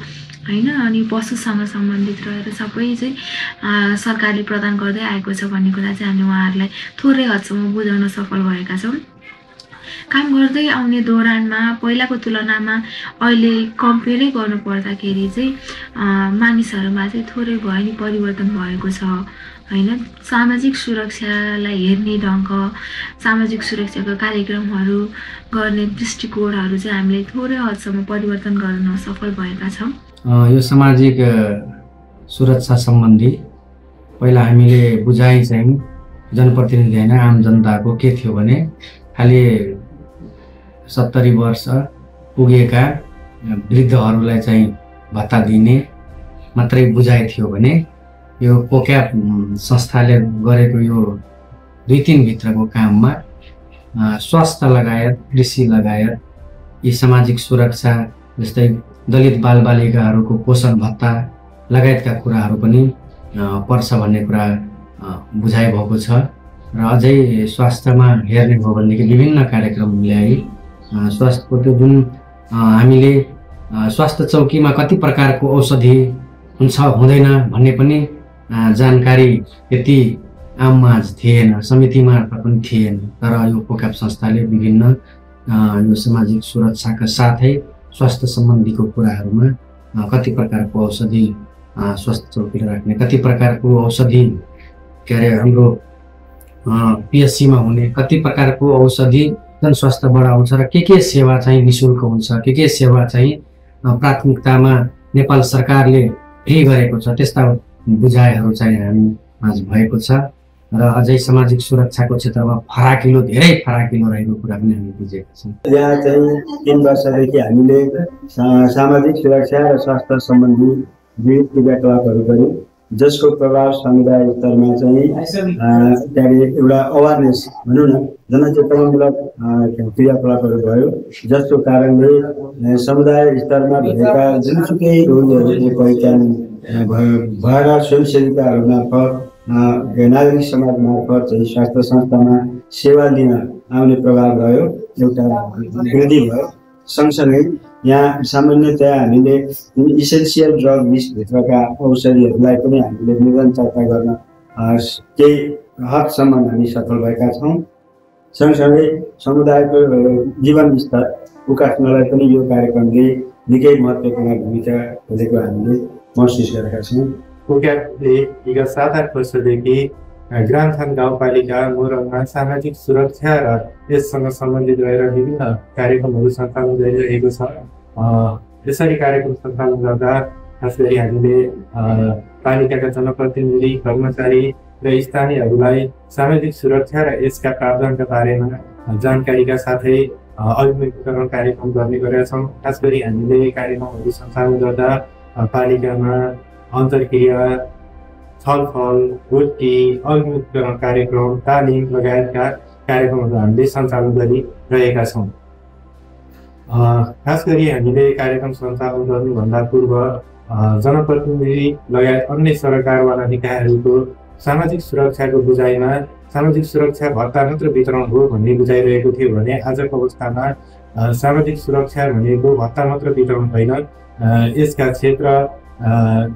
हैन, अनि पशुसँग सम्बन्धित रहेर सबै चाहिँ सरकारले प्रदान गर्दै आएको छ भन्ने कुरा चाहिँ हामीले उहाँहरूलाई थोरै हदसम्म बुझाउन सफल भएका छौँ। काम गर्दै आउने दौरानमा पहिलाको तुलनामा अहिले कम्पेयरै गर्नुपर्दाखेरि चाहिँ मानिसहरूमा चाहिँ थोरै भए नि परिवर्तन भएको छ हैन। सामाजिक सुरक्षालाई हेर्ने ढङ्ग, सामाजिक सुरक्षाको कार्यक्रमहरू गर्ने दृष्टिकोणहरू चाहिँ हामीले थोरै हदसम्म परिवर्तन गर्न सफल भएका छौँ। यो सामाजिक सुरक्षा सम्बन्धी पहिला हामीले बुझाइ चाहिँ जनप्रतिनिधि होइन आम जनताको के थियो भने खालि 70 वर्ष पुगेका वृद्धहरूलाई चाहिँ भत्ता दिने मात्रै बुझाइ थियो भने यो पोक्याप संस्थाले गरेको यो 2-3 भित्रको काममा स्वास्थ्य लगायत, कृषि लगायत, यी सामाजिक सुरक्षा जस्तै दलित बालबालिकाहरूको पोषण भत्ता लगायतका कुराहरू पनि पर्छ भन्ने कुरा बुझाइ भएको छ। र अझै स्वास्थ्यमा हेर्ने हो भनेदेखि विभिन्न कार्यक्रम ल्याई स्वास्थ्यको त्यो जुन हामीले स्वास्थ्य चौकीमा कति प्रकारको औषधि हुन्छ हुँदैन भन्ने पनि जानकारी यति आममाझ थिएन, समिति मार्फत पनि थिएन। तर यो पोक्याप संस्थाले विभिन्न यो सामाजिक सुरक्षाका साथै स्वास्थ्य सम्बन्धीको कुराहरूमा कति प्रकारको औषधि स्वास्थ्य चौकीले राख्ने, कति प्रकारको औषधि के अरे हाम्रो पिएचसीमा हुने, कति प्रकारको औषधि जनस्वास्थ्य बढाउँछ र के सेवा चाहिँ निःशुल्क हुन्छ, के सेवा चाहिँ प्राथमिकतामा नेपाल सरकारले फ्री गरेको छ, त्यस्ता बुझाइहरू चाहिँ हामी माझ भएको छ र अझै सामाजिक सुरक्षाको क्षेत्रमा धेरै फराकिलो रहेको कुरा पनि हामी बुझेका छौँ। यहाँ चाहिँ 3 वर्षदेखि हामीले सामाजिक सुरक्षा र स्वास्थ्य सम्बन्धी विविध क्रियाकलापहरू गऱ्यौँ, जसको प्रभाव समुदाय स्तरमा चाहिँ एउटा अवेरनेस भनौँ न जनचेतनामूलक क्रियाकलापहरू भयो, जसको कारणले समुदाय स्तरमा भएका जुनसुकै रोगीहरूको पहिचान भएर स्वयंसेविकाहरू मार्फत नागरिक समाज मार्फत चाहिँ स्वास्थ्य संस्थामा सेवा लिन आउने प्रभाव रह्यो, एउटा वृद्धि भयो। सँगसँगै यहाँ सामान्यतया हामीले इसेन्सियल ड्रग लिस्टभित्रका औषधिहरूलाई पनि हामीले निरन्तरता गर्न केही हदसम्म हामी सफल भएका छौँ। सँगसँगै समुदायको जीवन स्तर उकास्नलाई पनि यो कार्यक्रमले निकै महत्त्वपूर्ण भूमिका खेलेको हामीले महसुस गरेका छौँ। कोक्यापले विगत 7-8 वर्षदेखि ग्रामथान गाउँपालिका मोरङमा सामाजिक सुरक्षा र यससँग सम्बन्धित रहेर विभिन्न कार्यक्रमहरू सञ्चालन गरिरहेको छ। यसरी कार्यक्रम सञ्चालन गर्दा खास गरी हामीले पालिकाका जनप्रतिनिधि, कर्मचारी र स्थानीयहरूलाई सामाजिक सुरक्षा र यसका प्रावधानका बारेमा जानकारीका साथै अभिमुखीकरण कार्यक्रम गर्ने गरेका छौँ। खास गरी हामीले कार्यक्रमहरू सञ्चालन गर्दा पालिकामा अन्तर्क्रिया, छलफल, भोटी, अभिमुखीकरण कार्यक्रम, तालिम लगायतका कार्यक्रमहरू हामीले सञ्चालन गरिरहेका छौँ। खास गरी हामीले कार्यक्रम सञ्चालन गर्नुभन्दा पूर्व जनप्रतिनिधि लगायत अन्य सरकारवाला निकायहरूको सामाजिक सुरक्षाको बुझाइमा सामाजिक सुरक्षा भत्ता मात्र वितरण हो भन्ने बुझाइरहेको थियो भने आजको अवस्थामा सामाजिक सुरक्षा भनेको भत्ता मात्र वितरण होइन, यसका क्षेत्र,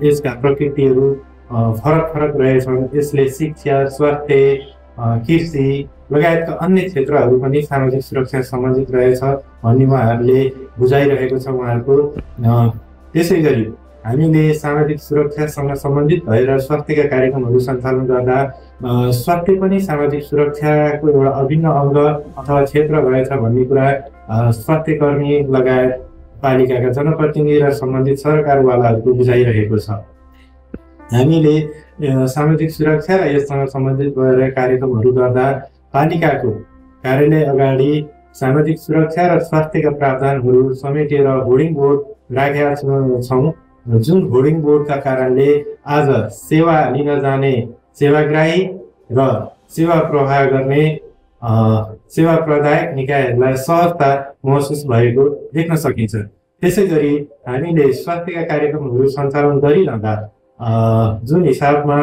यसका प्रकृतिहरू फरक रहेछन्। यसले शिक्षा, स्वास्थ्य, कृषि लगायतका अन्य क्षेत्रहरू पनि सामाजिक सुरक्षा सम्बन्धित रहेछ भन्ने उहाँहरूले बुझाइरहेको छ उहाँहरूको। त्यसै गरी हामीले सामाजिक सुरक्षासँग सम्बन्धित भएर स्वास्थ्यका कार्यक्रमहरू सञ्चालन गर्दा स्वास्थ्य पनि सामाजिक सुरक्षाको एउटा अभिन्न अङ्ग अथवा क्षेत्र रहेछ भन्ने कुरा स्वास्थ्यकर्मी लगायत पालिकाका जनप्रतिनिधि र सम्बन्धित सरकारवालाहरूको बुझाइरहेको छ। हामीले सामाजिक सुरक्षा र यससँग सम्बन्धित भएर कार्यक्रमहरू गर्दा पालिकाको कार्यालय अगाडि सामाजिक सुरक्षा र स्वास्थ्यका प्रावधानहरू समेटेर होर्डिङ बोर्ड राखेका छौँ, जुन होर्डिङ बोर्डका कारणले आज सेवा लिन जाने सेवाग्राही र सेवा प्रवाह गर्ने सेवा प्रदायक निकायहरूलाई सहजता महसुस भएको देख्न सकिन्छ। त्यसै गरी हामीले स्वास्थ्यका कार्यक्रमहरू सञ्चालन गरिरहँदा जुन हिसाबमा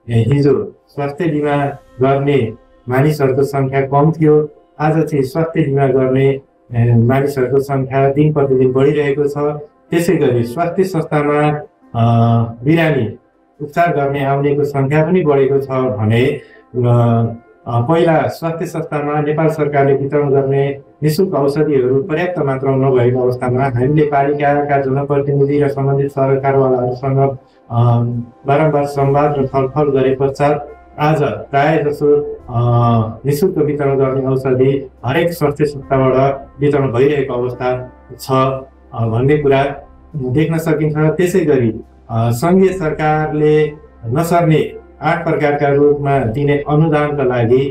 हिजो स्वास्थ्य बिमा गर्ने मानिसहरूको सङ्ख्या कम थियो, आज चाहिँ स्वास्थ्य बिमा गर्ने मानिसहरूको सङ्ख्या दिन प्रतिदिन बढिरहेको छ। त्यसै गरी स्वास्थ्य संस्थामा बिरामी उपचार गर्ने आउनेको सङ्ख्या पनि बढेको छ भने पहिला स्वास्थ्य संस्थामा नेपाल सरकारले वितरण गर्ने निःशुल्क औषधिहरू पर्याप्त मात्रामा नभएको अवस्थामा हामीले पालिकाका जनप्रतिनिधि र सम्बन्धित सरकारवालाहरूसँग बारम्बार संवाद र छलफल गरे पश्चात आज प्राय जसो निःशुल्क वितरण गर्ने औषधि हरेक स्वास्थ्य संस्थाबाट वितरण भइरहेको अवस्था छ भन्ने कुरा देख्न सकिन्छ। त्यसै गरी सङ्घीय सरकारले नसर्ने 8 प्रकारका रूपमा दिने अनुदानका लागि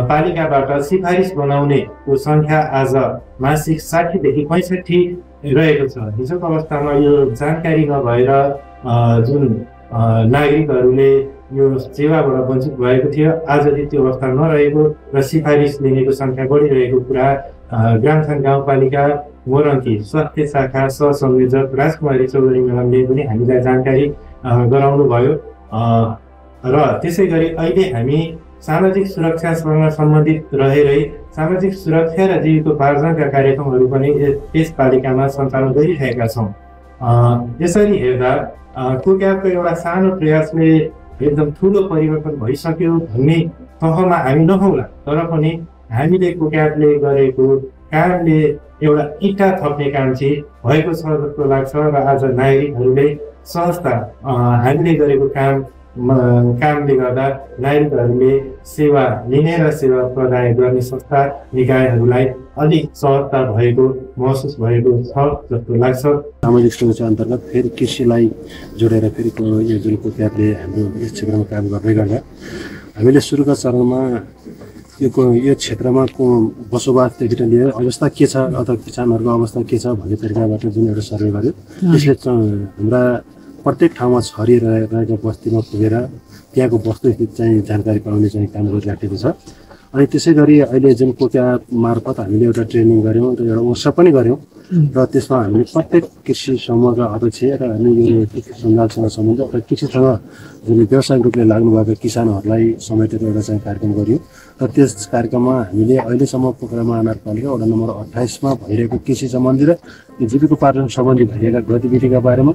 पालिकाबाट सिफारिस बनाउनेको सङ्ख्या आज मासिक 60देखि 65 रहेको छ। हिजोको अवस्थामा यो जानकारी नभएर जुन नागरिकहरूले यो सेवाबाट वञ्चित भएको थियो, आज त्यो अवस्था नरहेको र सिफारिस लिनेको सङ्ख्या बढिरहेको कुरा ग्रामथान गाउँपालिका मोरङकी स्वास्थ्य शाखा सहसंयोजक राजकुमारी चौधरी म्याडमले पनि हामीलाई जानकारी गराउनु भयो। र त्यसै गरी अहिले हामी सामाजिक सुरक्षासँग सम्बन्धित रहेरै सामाजिक सुरक्षा र जीविकोपार्जनका कार्यक्रमहरू पनि यस पालिकामा सञ्चालन गरिरहेका छौँ। यसरी हेर्दा कोक्यापको एउटा सानो प्रयासले एकदम ठुलो परिवर्तन भइसक्यो भन्ने तहमा हामी नहौँला, तर पनि हामीले कोक्यापले गरेको कामले एउटा इँटा थप्ने काम चाहिँ भएको छ जस्तो लाग्छ र आज नागरिकहरूले सहजता हामीले गरेको काम कामले गर्दा नागरिकहरूले सेवा लिने र सेवा प्रदान गर्ने संस्था निकायहरूलाई अलिक सहजता भएको महसुस भएको छ जस्तो लाग्छ। सामाजिक सुरक्षा अन्तर्गत फेरि कृषिलाई जोडेर फेरि यो जुन कोक्यापले हाम्रो यस क्षेत्रमा काम गर्दै गर्दा हामीले सुरुका चरणमा यो क्षेत्रमा बसोबासदेखि लिएर अवस्था के छ अथवा किसानहरूको अवस्था के छ भन्ने तरिकाबाट जुन एउटा सर्वे गर्यो त्यसले हाम्रा प्रत्येक ठाउँमा छरिरहेका बस्तीमा पुगेर त्यहाँको वस्तुस्थिति चाहिँ जानकारी पाउने चाहिँ काम गरिराखेको छ। अनि त्यसै गरी अहिले जुन कोक्या मार्फत हामीले एउटा ट्रेनिङ गऱ्यौँ र एउटा वर्कसप पनि गऱ्यौँ र त्यसमा हामीले प्रत्येक कृषि समूहका अध्यक्ष र हामी यो कृषि सञ्जालसँग सम्बन्धित अथवा कृषिसँग जुन व्यावसायिक रूपले लाग्नुभएका किसानहरूलाई समेटेर एउटा चाहिँ कार्यक्रम गऱ्यौँ र त्यस कार्यक्रममा हामीले अहिलेसम्म पोखरा महानगरपालिका वडा नम्बर 28मा भइरहेको कृषि सम्बन्धी र जीविकोपार्जन सम्बन्धी भइरहेका गतिविधिका बारेमा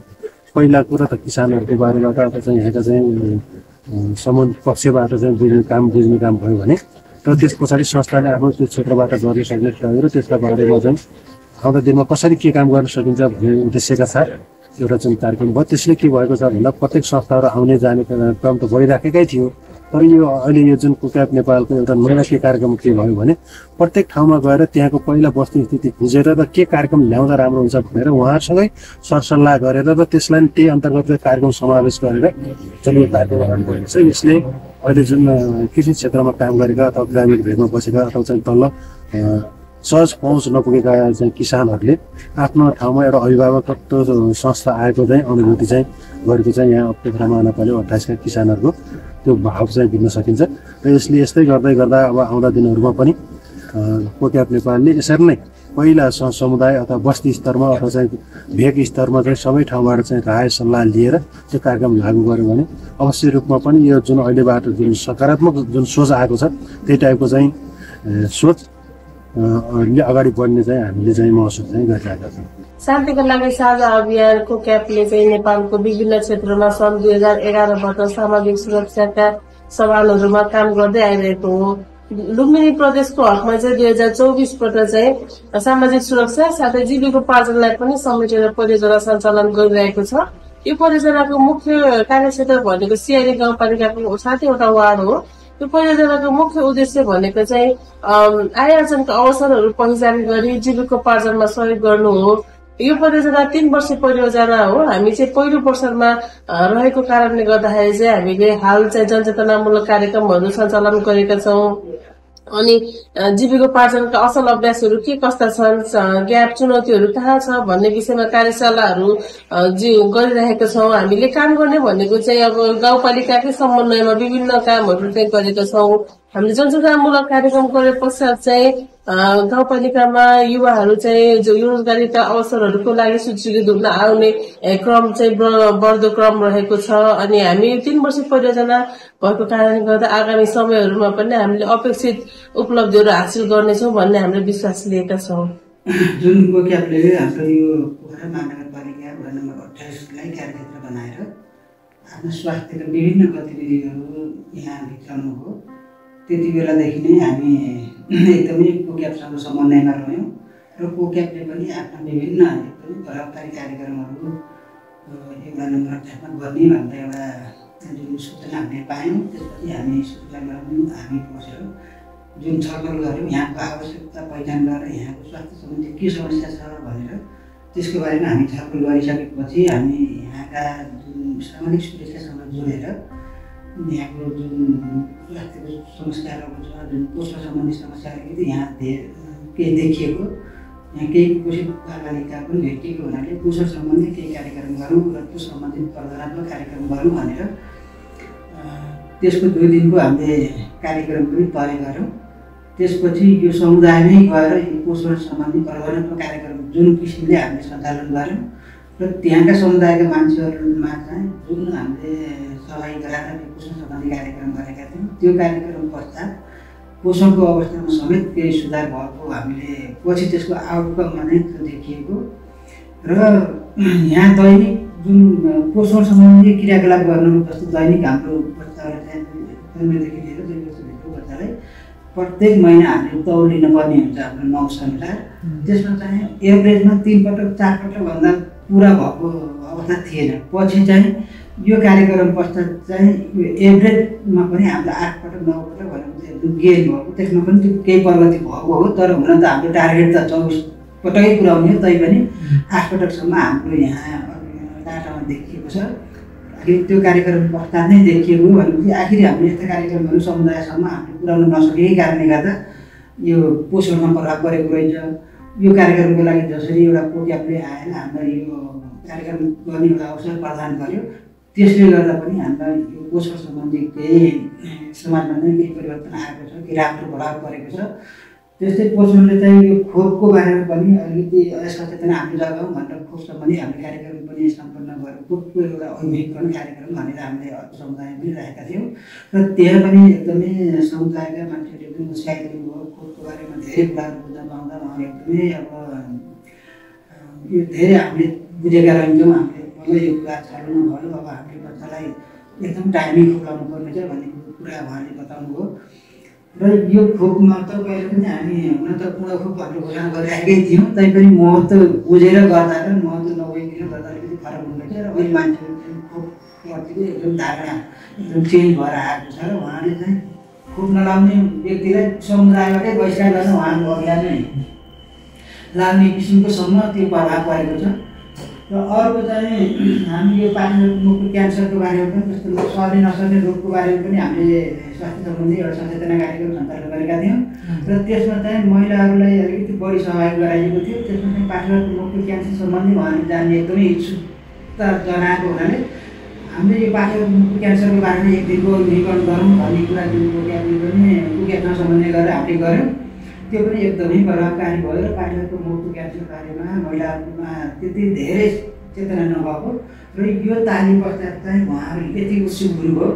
पहिला कुरा त किसानहरूको बारेबाट अथवा चाहिँ यहाँका चाहिँ सम्बन्ध पक्षबाट चाहिँ बुझ्ने काम भयो भने र त्यस पछाडि संस्थाले आफ्नो त्यो क्षेत्रबाट गर्न सक्ने सहयोग र त्यसका बारेमा चाहिँ आउँदो दिनमा कसरी के काम गर्न सकिन्छ भन्ने उद्देश्यका साथ एउटा चाहिँ कार्यक्रम भयो। त्यसले के भएको छ भन्दा प्रत्येक संस्थाहरू आउने जाने क्रम त भइराखेकै थियो, तर यो अहिले यो जुन कोक्याप नेपालको एउटा नयाँ के कार्यक्रम के भयो भने प्रत्येक ठाउँमा गएर त्यहाँको पहिला वस्तुस्थिति बुझेर र के कार्यक्रम ल्याउँदा राम्रो हुन्छ भनेर उहाँहरूसँगै सरसल्लाह गरेर र त्यसलाई त्यही अन्तर्गत कार्यक्रम समावेश गरेर चाहिँ यो कार्यक्रम अगाडि बढेको छ। यसले अहिले जुन कृषि क्षेत्रमा काम गरेका अथवा ग्रामीण भेगमा बसेका अथवा चाहिँ तल्ल सहज पहुँच नपुगेका चाहिँ किसानहरूले आफ्नो ठाउँमा एउटा अभिभावकत्व संस्था आएको चाहिँ अनुभूति चाहिँ गरेको चाहिँ यहाँ पोखरा महानगरपालिका 28 का किसानहरूको त्यो भाव चाहिँ भिन्न सकिन्छ। र यसले यस्तै गर्दै गर्दा अब आउँदा दिनहरूमा पनि कोक्याप नेपालले यसरी नै पहिला समुदाय अथवा बस्ती स्तरमा अथवा चाहिँ भेग स्तरमा चाहिँ सबै ठाउँबाट चाहिँ राय सल्लाह लिएर त्यो कार्यक्रम लागू गर्यो भने अवश्य रूपमा पनि यो जुन अहिलेबाट जुन सकारात्मक जुन सोच आएको छ त्यही टाइपको चाहिँ सोच अगाडि बढ्ने चाहिँ हामीले चाहिँ महसुस चाहिँ गरिरहेका छौँ। शान्तिको लागि साझा अभियान कोक्यापले चाहिँ नेपालको विभिन्न क्षेत्रमा सन् 2011बाट सामाजिक सुरक्षाका सवालहरूमा काम गर्दै आइरहेको हो। लुम्बिनी प्रदेशको हकमा चाहिँ 2024बाट चाहिँ सामाजिक सुरक्षा साथै जीविकोपार्जनलाई पनि समेटेर परियोजना सञ्चालन गरिरहेको छ। यो परियोजनाको मुख्य कार्यक्षेत्र भनेको सियारी गाउँपालिकाको 7वटा वार्ड हो। यो परियोजनाको मुख्य उद्देश्य भनेको चाहिँ आय आर्जनका अवसरहरू पहिचान गरी जीविकोपार्जनमा सहयोग गर्नु हो। यो परियोजना 3 वर्षीय परियोजना हो। हामी चाहिँ पहिलो वर्षमा रहेको कारणले गर्दाखेरि चाहिँ हामीले हाल चाहिँ जनचेतनामूलक कार्यक्रमहरू सञ्चालन गरेका छौँ। अनि जीविकोपार्जनका असल अभ्यासहरू के कस्ता छन्, ग्याप चुनौतीहरू कहाँ छ भन्ने विषयमा कार्यशालाहरू गरिरहेका छौँ। हामीले काम गर्ने भनेको चाहिँ अब गाउँपालिकाकै समन्वयमा विभिन्न कामहरू चाहिँ गरेका छौँ। हामीले जनचेतनामूलक कार्यक्रम गरे पश्चात चाहिँ गाउँपालिकामा युवाहरू चाहिँ जो रोजगारीका अवसरहरूको लागि सूचीकृत हुन आउने क्रम चाहिँ बढ्दो क्रम रहेको छ। अनि हामी 3 वर्षीय परियोजना भएको कारणले गर्दा आगामी समयहरूमा पनि हामीले अपेक्षित उपलब्धिहरू हासिल गर्नेछौँ भन्ने हामीले विश्वास लिएका छौँ। जुन कोक्यापले हाम्रो यो पोखरा महानगरपालिका वडा नम्बर 28लाई कार्यक्षेत्र बनाएर आफ्नो स्वास्थ्यका विभिन्न गतिविधिहरू यहाँ भित्राउनु हो, त्यति बेलादेखि नै हामी एकदमै कोक्यापसँग समन्वयमा रह्यौँ र कोक्यापले पनि आफ्ना विभिन्न एकदमै प्रभावकारी कार्यक्रमहरू यो वडा नम्बर 28मा गर्ने भनेर एउटा जुन सूचना हामीले पायौँ। त्यसपछि हामी सूचनामा हामी बसेर जुन छलफल गऱ्यौँ, यहाँको आवश्यकता पहिचान गरेर यहाँको स्वास्थ्य सम्बन्धी के समस्या छ भनेर त्यसको बारेमा हामी छलफल गरिसकेपछि हामी यहाँका जुन सामाजिक सुरक्षासँग जोडेर यहाँको जुन स्वास्थ्यको समस्याहरू छ, जुन पोषण सम्बन्धी समस्याहरू यहाँ केही देखिएको, यहाँ केही कुपोषित बालबालिका पनि भेटिएको हुनाले पोषण सम्बन्धी केही कार्यक्रम गरौँ र त्यो सम्बन्धित प्रधानात्मक कार्यक्रम गरौँ भनेर त्यसको 2 दिनको हामीले कार्यक्रम पनि तय गऱ्यौँ। त्यसपछि यो समुदायमै गएर यो पोषण सम्बन्धी प्रधानात्मक कार्यक्रम जुन किसिमले हामीले सञ्चालन गऱ्यौँ र त्यहाँका समुदायका मान्छेहरूमा चाहिँ जुन हामीले सहभागी गराएर पोषण सम्बन्धी कार्यक्रम गरेका थियौँ, त्यो कार्यक्रम पश्चात पोषणको अवस्थामा समेत केही सुधार भएको हामीले पछि त्यसको आउटकममा नै त्यो देखिएको र यहाँ दैनिक जुन पोषण सम्बन्धी क्रियाकलाप गर्नु जस्तो दैनिक हाम्रो बच्चालाई चाहिँ जन्मदेखि लिएर 2 वर्षभित्रको बच्चालाई प्रत्येक महिना हामीले तौलिन पर्ने हुन्छ हाम्रो नक्स अनुसार। त्यसमा चाहिँ एभरेजमा 3 पटक 4 पटक भन्दा पुरा भएको अवस्था थिएन। पछि चाहिँ यो कार्यक्रम पश्चात चाहिँ यो एभरेजमा पनि हाम्रो 8 पटक 9 पटक भनेको एकदम गेन भएको, त्यसमा पनि त्यो केही प्रगति भएको हो। तर हुन त हाम्रो टार्गेट त 24 पटकै पुर्याउने हो, तैपनि 8 पटकसम्म हाम्रो यहाँ डाटामा देखिएको छ। त्यो कार्यक्रम पश्चात नै देखिएको भनेपछि आखिर हामीले यस्ता कार्यक्रमहरू समुदायसम्म हामीले पुर्याउन नसकेकै कारणले गर्दा यो पोषणमा प्रभाव परेको रहेछ। यो कार्यक्रमको लागि जसरी एउटा प्रोग्रामले आएर हामीलाई यो कार्यक्रम गर्ने एउटा अवसर प्रदान गर्यो, त्यसले गर्दा पनि हामीलाई यो पोषण सम्बन्धी केही समाजमा नै केही परिवर्तन आएको छ, केही राम्रो प्रभाव परेको छ। त्यस्तै पोषणले चाहिँ यो खोपको बारेमा पनि अलिकति सचेतना हामीले जगाउँ भनेर खोप सम्बन्धी हामीले कार्यक्रम पनि सम्पन्न गर्यो। खोपको एउटा अभिमुखीकरण कार्यक्रम भनेर हामीले समुदायमा पनि राखेका थियौँ र त्यहाँ पनि एकदमै समुदायका मान्छेहरूले पनि उत्साहित हुनुभयो। खोपको बारेमा धेरै कुराहरू बुझ्न पाउँदा उहाँले एकदमै अब यो धेरै हामीले बुझेका रहन्छौँ। हामीले मलाई यो कुरा चाल्नु भयो, अब हामीले बच्चालाई एकदम टाइमै खोप लाउनु पर्ने छ भन्ने कुरा उहाँले बताउनु भयो। र यो खोपमा त पहिले पनि हामी हुन त पूर्ण खोप भनेर घोषणा गरिराखेकै थियौँ, तैपनि महत्त्व बुझेर गर्दा र महत्त्व नबुझिकन गर्दा अलिकति फरक हुँदैछ र अहिले मान्छेहरू चाहिँ खोपप्रतिको एकदम धारणा एकदम चेन्ज भएर आएको छ। र उहाँले चाहिँ खोप नलाउने व्यक्तिलाई समुदायबाटै बहिष्कार गर्न उहाँको अभियान नै लाग्ने किसिमकोसम्म त्यो प्रभाव परेको छ। र अर्को चाहिँ हामी यो पानीमुखको क्यान्सरको बारेमा पनि जस्तो सर्ने नसर्ने रोगको बारेमा पनि हामीले स्वास्थ्य सम्बन्धी एउटा सचेतना कार्यक्रम सञ्चालन गरेका थियौँ र त्यसमा चाहिँ महिलाहरूलाई अलिकति बढी सहयोग गराइएको थियो। त्यसमा चाहिँ पाठ्यमुखको क्यान्सर सम्बन्धी उहाँले जान्ने एकदमै इच्छुकता जनाएको हुनाले हामीले यो पाठ्यमुखको क्यान्सरको बारेमा एक दिनको निरीक्षण गरौँ भन्ने कुरा जुन प्रोग्रामले पनि पुगेसमा सम्बन्ध गरेर हामीले गऱ्यौँ। त्यो पनि एकदमै प्रभावकारी भयो र पाठ्यमुखको क्यान्सर बारेमा महिलाहरूमा त्यति धेरै चेतना नभएको र यो तालिम पश्चात चाहिँ उहाँहरू यति उत्सुक हुनुभयो।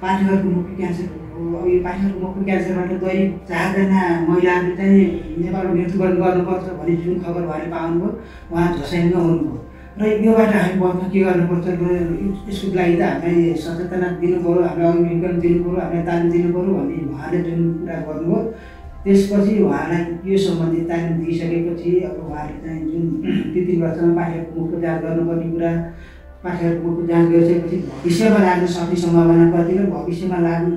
पाठ्यमुखको क्यान्सरको यो पाठ्यमुखको क्यान्सरबाट दैनिक 4 जना महिलाहरूले चाहिँ नेपालमा मृत्युवरण गर्नुपर्छ भन्ने जुन खबर उहाँले पाउनुभयो, उहाँ झस्याङ्ग हुनुभयो। र योबाट हामी बच्न के गर्नुपर्छ, यसको लागि त हामीलाई सचेतना दिनु पऱ्यो, हामीलाई अभिमुखीकरण दिनु पऱ्यो, हामीलाई तालिम दिनु पऱ्यो भन्ने उहाँले जुन कुरा गर्नुभयो। त्यसपछि उहाँलाई यो सम्बन्धी तालिम दिइसकेपछि अब उहाँले चाहिँ जुन 3 वर्षमा पाठ्यमुखको जाँच गर्नुपर्ने कुरा, पाठ्यमुखको जाँच गरिसकेपछि भविष्यमा लाग्न सक्ने सम्भावना कति र भविष्यमा लाग्नु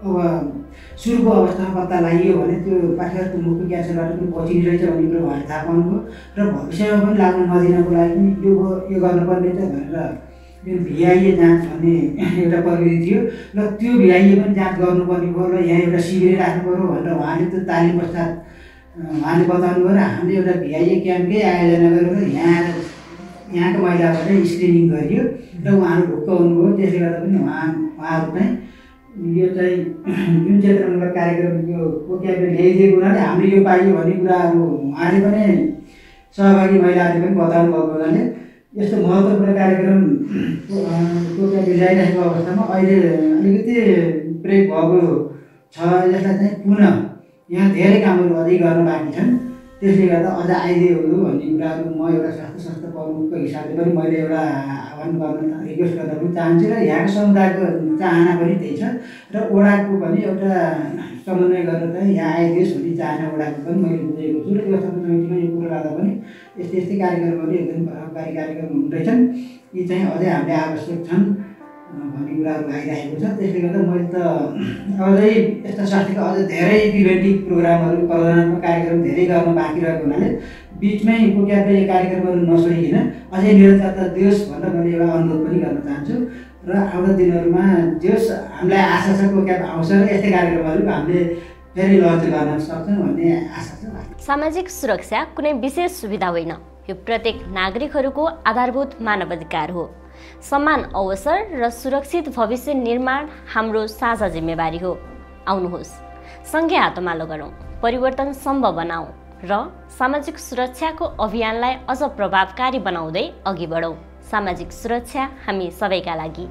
अब सुरुको अवस्थामा पत्ता लगाइयो भने त्यो पाठ्यमुखको क्यान्सरबाट पनि बचिने रहेछ भन्ने कुरा उहाँले थाहा पाउनुभयो र भविष्यमा पनि लाग्न नदिनको लागि पनि यो गर्नुपर्ने छ भनेर जुन भिआइए जाँच भन्ने एउटा प्रविधि थियो र त्यो भिआइए पनि जाँच गर्नुपर्ने भयो र यहाँ एउटा शिविर राख्नु पऱ्यो भनेर उहाँले त्यो तालिम पश्चात उहाँले बताउनु भयो र हामीले एउटा भिआइए क्याम्पकै आयोजना गरेर यहाँको महिलाहरूलाई स्क्रिनिङ गरियो र उहाँहरू ढुक्क हुनुभयो। त्यसले गर्दा पनि उहाँहरू चाहिँ यो चाहिँ जुन क्षेत्रमा कार्यक्रम यो प्रोग्रामले ल्याइदिएको हुनाले हामीले यो पाइयो भन्ने कुराहरू उहाँले पनि सहभागी महिलाहरूले पनि बताउनु भएको हुनाले यस्तो महत्त्वपूर्ण कार्यक्रम प्रोग्राम ल्याइरहेको अवस्थामा अहिले अलिकति ब्रेक भएको छ। यसलाई चाहिँ पुनः यहाँ धेरै कामहरू अझै गर्न बाँकी छन्, त्यसले गर्दा अझ आइदियो भन्ने कुराहरू म एउटा स्वास्थ्य संस्था प्रमुखको हिसाबले पनि मैले एउटा आह्वान गर्न रिक्वेस्ट गर्न पनि चाहन्छु र यहाँको समुदायको चाहना पनि त्यही छ र ओडाको पनि एउटा समन्वय गरेर चाहिँ यहाँ आइदियोस् भन्ने चाहना ओडाको पनि मैले बुझेको छु र व्यवस्थापन समितिमा यो कुरा गर्दा पनि यस्तै कार्यक्रमहरू एकदम प्रभावकारी कार्यक्रम हुँदैछन्। यी चाहिँ अझै हामीले आवश्यक छन् भन्ने कुराहरू आइरहेको छ। त्यसले गर्दा मैले त अझै यस्ता स्वास्थ्यको अझ धेरै प्रिभेन्टिभ प्रोग्रामहरू प्रधानमन्त्री कार्यक्रम धेरै गर्न बाँकी रहेको हुनाले बिचमै प्रोग्रामले कार्यक्रमहरू नछोडिकन अझै निरन्तरता दियोस् भनेर मैले एउटा अनुरोध पनि गर्न चाहन्छु र आउँदो दिनहरूमा जोस् हामीलाई आशा छ प्रोग्राम आउँछ र यस्तै कार्यक्रमहरू हामीले फेरि लन्च गर्न सक्छौँ भन्ने आशा छ। सामाजिक सुरक्षा कुनै विशेष सुविधा होइन, यो प्रत्येक नागरिकहरूको आधारभूत मानवाधिकार हो। समान अवसर र सुरक्षित भविष्य निर्माण हाम्रो साझा जिम्मेवारी हो। आउनुहोस् सँगै हात मालो गरौँ, परिवर्तन सम्भव बनाऊ र सामाजिक सुरक्षाको अभियानलाई अझ प्रभावकारी बनाउँदै अघि बढौँ। सामाजिक सुरक्षा हामी सबैका लागि।